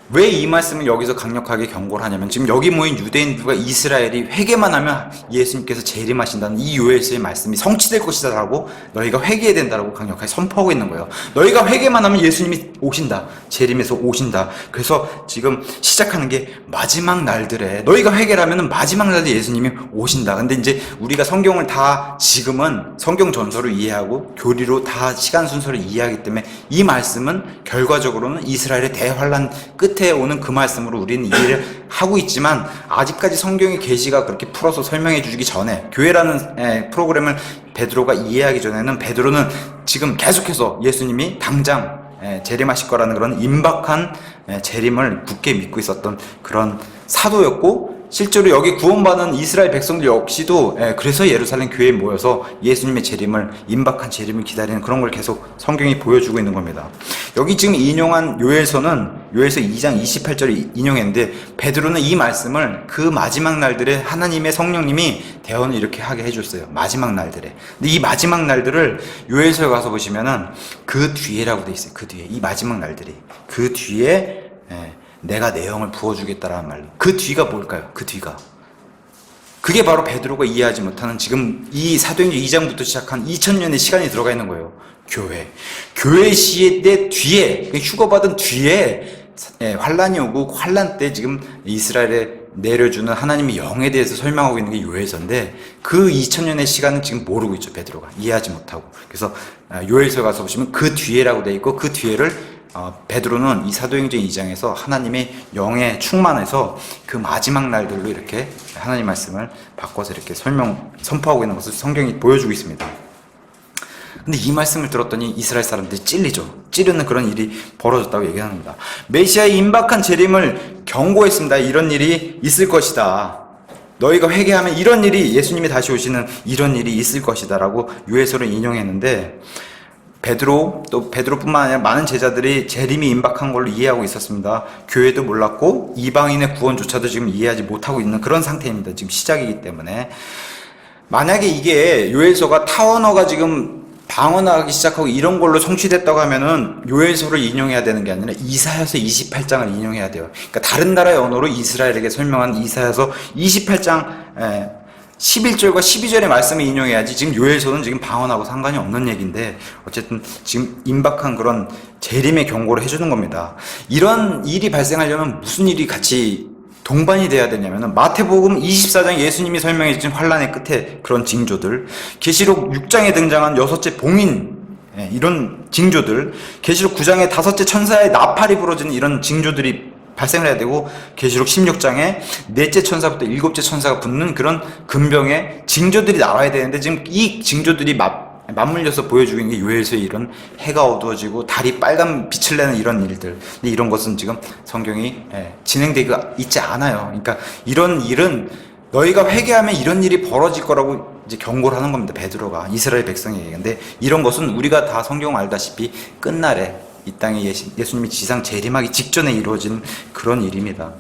왜 이 말씀을 여기서 강력하게 경고를 하냐면 지금 여기 모인 유대인들과 이스라엘이 회개만 하면 예수님께서 재림하신다는 이 요엘서의 말씀이 성취될 것이다라고 너희가 회개해야 된다라고 강력하게 선포하고 있는 거예요. 너희가 회개만 하면 예수님이 오신다. 재림에서 오신다. 그래서 지금 시작하는 게 마지막 날들에 너희가 회개를 하면 마지막 날에 예수님이 오신다. 근데 이제 우리가 성경을 다 지금은 성경 전설을 이해하고 교리로 다 시간 순서를 이해하기 때문에 이 말씀은 결과적으로는 이스라엘의 대환란 끝에 오는 그 말씀으로 우리는 이해를 하고 있지만 아직까지 성경의 계시가 그렇게 풀어서 설명해 주기 전에 교회라는 프로그램을 베드로가 이해하기 전에는 베드로는 지금 계속해서 예수님이 당장 재림하실 거라는 그런 임박한 재림을 굳게 믿고 있었던 그런 사도였고 실제로 여기 구원받은 이스라엘 백성들 역시도 그래서 예루살렘 교회에 모여서 예수님의 재림을 임박한 재림을 기다리는 그런 걸 계속 성경이 보여주고 있는 겁니다. 여기 지금 인용한 요엘서는 요엘서 2장 28절을 인용했는데 베드로는 이 말씀을 그 마지막 날들에 하나님의 성령님이 대언을 이렇게 하게 해줬어요. 마지막 날들에. 근데 이 마지막 날들을 요엘서에 가서 보시면은 그 뒤에라고 돼 있어요. 그 뒤에 이 마지막 날들이 그 뒤에 내가 내 영을 부어주겠다라는 말로. 그 뒤가 뭘까요? 그 뒤가. 그게 바로 베드로가 이해하지 못하는 지금 이 사도행전 2장부터 시작한 2000년의 시간이 들어가 있는 거예요. 교회. 교회 시대 뒤에, 휴거받은 뒤에 환란이 오고 환란 때 지금 이스라엘에 내려주는 하나님의 영에 대해서 설명하고 있는 게 요엘서인데 그 2000년의 시간은 지금 모르고 있죠. 베드로가. 이해하지 못하고. 그래서 요엘서 가서 보시면 그 뒤에라고 돼 있고 그 뒤에를 베드로는 이 사도행전 2장에서 하나님의 영에 충만해서 그 마지막 날들로 이렇게 하나님 말씀을 바꿔서 이렇게 선포하고 있는 것을 성경이 보여주고 있습니다. 근데 이 말씀을 들었더니 이스라엘 사람들이 찌르는 그런 일이 벌어졌다고 얘기합니다. 메시아의 임박한 재림을 경고했습니다. 이런 일이 있을 것이다. 너희가 회개하면 이런 일이 예수님이 다시 오시는 이런 일이 있을 것이다 라고 요엘서를 인용했는데 베드로뿐만 아니라 많은 제자들이 재림이 임박한 걸로 이해하고 있었습니다. 교회도 몰랐고 이방인의 구원조차도 지금 이해하지 못하고 있는 그런 상태입니다. 지금 시작이기 때문에 만약에 이게 요엘서가 타원어가 지금 방언하기 시작하고 이런 걸로 성취됐다고 하면은 요엘서를 인용해야 되는 게 아니라 이사야서 28장을 인용해야 돼요. 그러니까 다른 나라의 언어로 이스라엘에게 설명한 이사야서 28장 11절과 12절의 말씀을 인용해야지 지금 요엘서는 지금 방언하고 상관이 없는 얘기인데 어쨌든 지금 임박한 그런 재림의 경고를 해주는 겁니다. 이런 일이 발생하려면 무슨 일이 같이 동반이 돼야 되냐면은 마태복음 24장 예수님이 설명해 주신 환란의 끝에 그런 징조들, 계시록 6장에 등장한 여섯째 봉인 이런 징조들, 계시록 9장에 다섯째 천사의 나팔이 부러지는 이런 징조들이 발생을 해야 되고 계시록 16장에 넷째 천사부터 일곱째 천사가 붙는 그런 금병의 징조들이 나와야 되는데 지금 이 징조들이 맞물려서 보여주고 있는 게 요엘서의 이런 해가 어두워지고 달이 빨간 빛을 내는 이런 일들. 근데 이런 것은 지금 성경이 진행되고 있지 않아요. 그러니까 이런 일은 너희가 회개하면 이런 일이 벌어질 거라고 이제 경고를 하는 겁니다. 베드로가 이스라엘 백성에게. 근데 이런 것은 우리가 다 성경 알다시피 끝날에 이 땅에 예수님이 지상 재림하기 직전에 이루어진 그런 일입니다.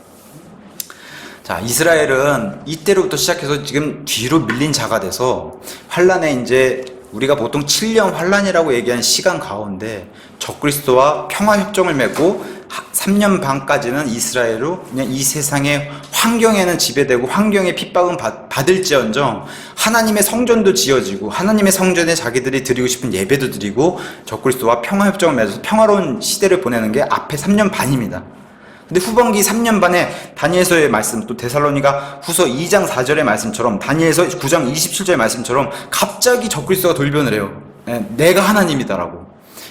자, 이스라엘은 이때로부터 시작해서 지금 뒤로 밀린 자가 돼서 환란에 이제 우리가 보통 7년 환란이라고 얘기한 시간 가운데 적그리스도와 평화협정을 맺고 3년 반까지는 이스라엘로 그냥 이 세상의 환경에는 지배되고 환경의 핍박은 받을지언정 하나님의 성전도 지어지고 하나님의 성전에 자기들이 드리고 싶은 예배도 드리고 적그리스도와 평화협정을 맺어서 평화로운 시대를 보내는 게 앞에 3년 반입니다. 근데 후반기 3년 반에 다니엘서의 말씀, 또 데살로니가 후서 2장 4절의 말씀처럼 다니엘서 9장 27절의 말씀처럼 갑자기 적그리스도가 돌변을 해요. 내가 하나님이다라고.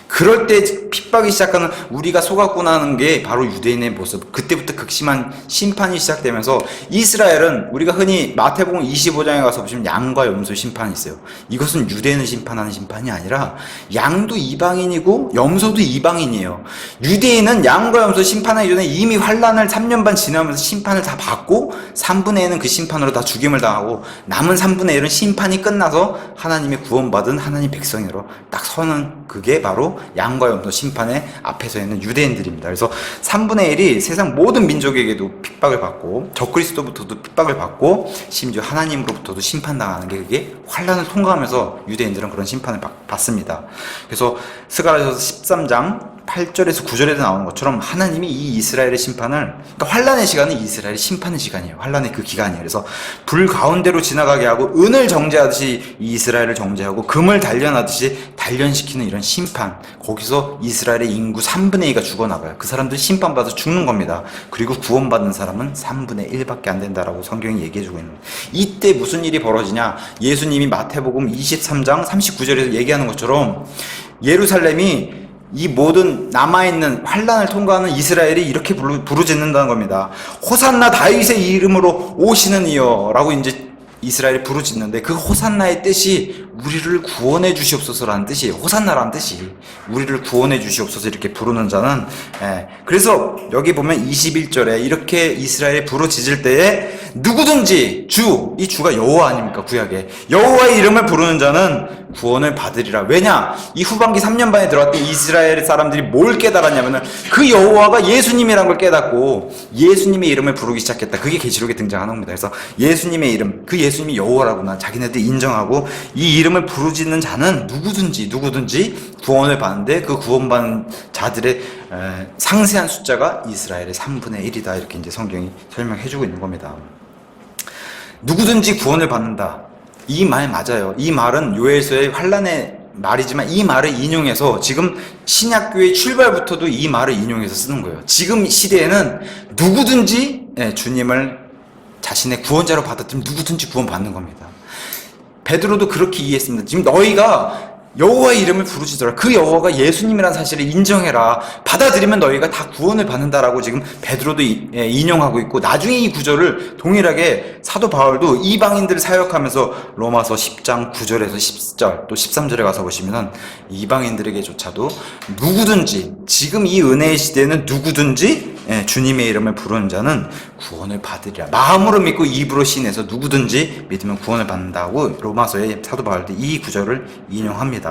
그럴 때 핍박이 시작하는, 우리가 속았구나 하는 게 바로 유대인의 모습. 그때부터 극심한 심판이 시작되면서 이스라엘은, 우리가 흔히 마태복음 25장에 가서 보시면 양과 염소 심판이 있어요. 이것은 유대인을 심판하는 심판이 아니라 양도 이방인이고 염소도 이방인이에요. 유대인은 양과 염소 심판하기 전에 이미 환란을 3년 반 지나면서 심판을 다 받고 3분의 1은 그 심판으로 다 죽임을 당하고 남은 3분의 1은 심판이 끝나서 하나님의 구원받은 하나님 백성으로 딱 서는, 그게 바로 양과 염소 심판의 앞에 서 있는 유대인들입니다. 그래서 3분의 1이 세상 모든 민족에게도 핍박을 받고 적그리스도부터도 핍박을 받고 심지어 하나님으로부터도 심판당하는 게, 그게 환란을 통과하면서 유대인들은 그런 심판을 받습니다. 그래서 스가랴서 13장 8절에서 9절에도 나오는 것처럼 하나님이 이 이스라엘의 심판을, 그러니까 환란의 시간은 이스라엘의 심판의 시간이에요. 환란의 그 기간이에요. 그래서 불 가운데로 지나가게 하고 은을 정죄하듯이 이 이스라엘을 정죄하고 금을 단련하듯이 단련시키는 이런 심판, 거기서 이스라엘의 인구 3분의 2가 죽어나가요. 그 사람들 심판받아서 죽는 겁니다. 그리고 구원받는 사람은 3분의 1밖에 안 된다라고 성경이 얘기해주고 있는 거예요. 이때 무슨 일이 벌어지냐, 예수님이 마태복음 23장 39절에서 얘기하는 것처럼 예루살렘이, 이 모든 남아있는 환란을 통과하는 이스라엘이 이렇게 부르짖는다는 겁니다. 호산나 다윗의 이름으로 오시는 이여 라고 이제 이스라엘이 부르짖는데, 그 호산나의 뜻이 우리를 구원해 주시옵소서라는 뜻이에요. 호산나라는 뜻이 우리를 구원해 주시옵소서 이렇게 부르는 자는, 그래서 여기 보면 21절에 이렇게 이스라엘이 부르짖을 때에 누구든지, 이 주가 여호와 아닙니까? 구약에 여호와의 이름을 부르는 자는 구원을 받으리라. 왜냐? 이 후반기 3년 반에 들어왔던 이스라엘 사람들이 뭘 깨달았냐면은 그 여호와가 예수님이라는 걸 깨닫고 예수님의 이름을 부르기 시작했다. 그게 계시록에 등장하는 겁니다. 그래서 예수님의 이름, 그 예수님이 여호와라구나 자기네들 인정하고 이 이름을 부르짖는 자는 누구든지 구원을 받는데, 그 구원받는 자들의 상세한 숫자가 이스라엘의 3분의 1이다. 이렇게 이제 성경이 설명해주고 있는 겁니다. 누구든지 구원을 받는다. 이 말 맞아요. 이 말은 요엘서의 환란의 말이지만 이 말을 인용해서 지금 신약교회 출발부터도 이 말을 인용해서 쓰는 거예요. 지금 시대에는 누구든지 주님을 자신의 구원자로 받았다면 누구든지 구원받는 겁니다. 베드로도 그렇게 이해했습니다. 지금 너희가 여호와의 이름을 부르짖어라. 그 여호와가 예수님이라는 사실을 인정해라. 받아들이면 너희가 다 구원을 받는다라고 지금 베드로도 인용하고 있고, 나중에 이 구절을 동일하게 사도 바울도 이방인들을 사역하면서 로마서 10장 9절에서 10절 또 13절에 가서 보시면 이방인들에게조차도 누구든지, 지금 이 은혜의 시대에는 누구든지 주님의 이름을 부르는 자는 구원을 받으리라. 마음으로 믿고 입으로 신해서 누구든지 믿으면 구원을 받는다고 로마서의 사도 바울도 이 구절을 인용합니다.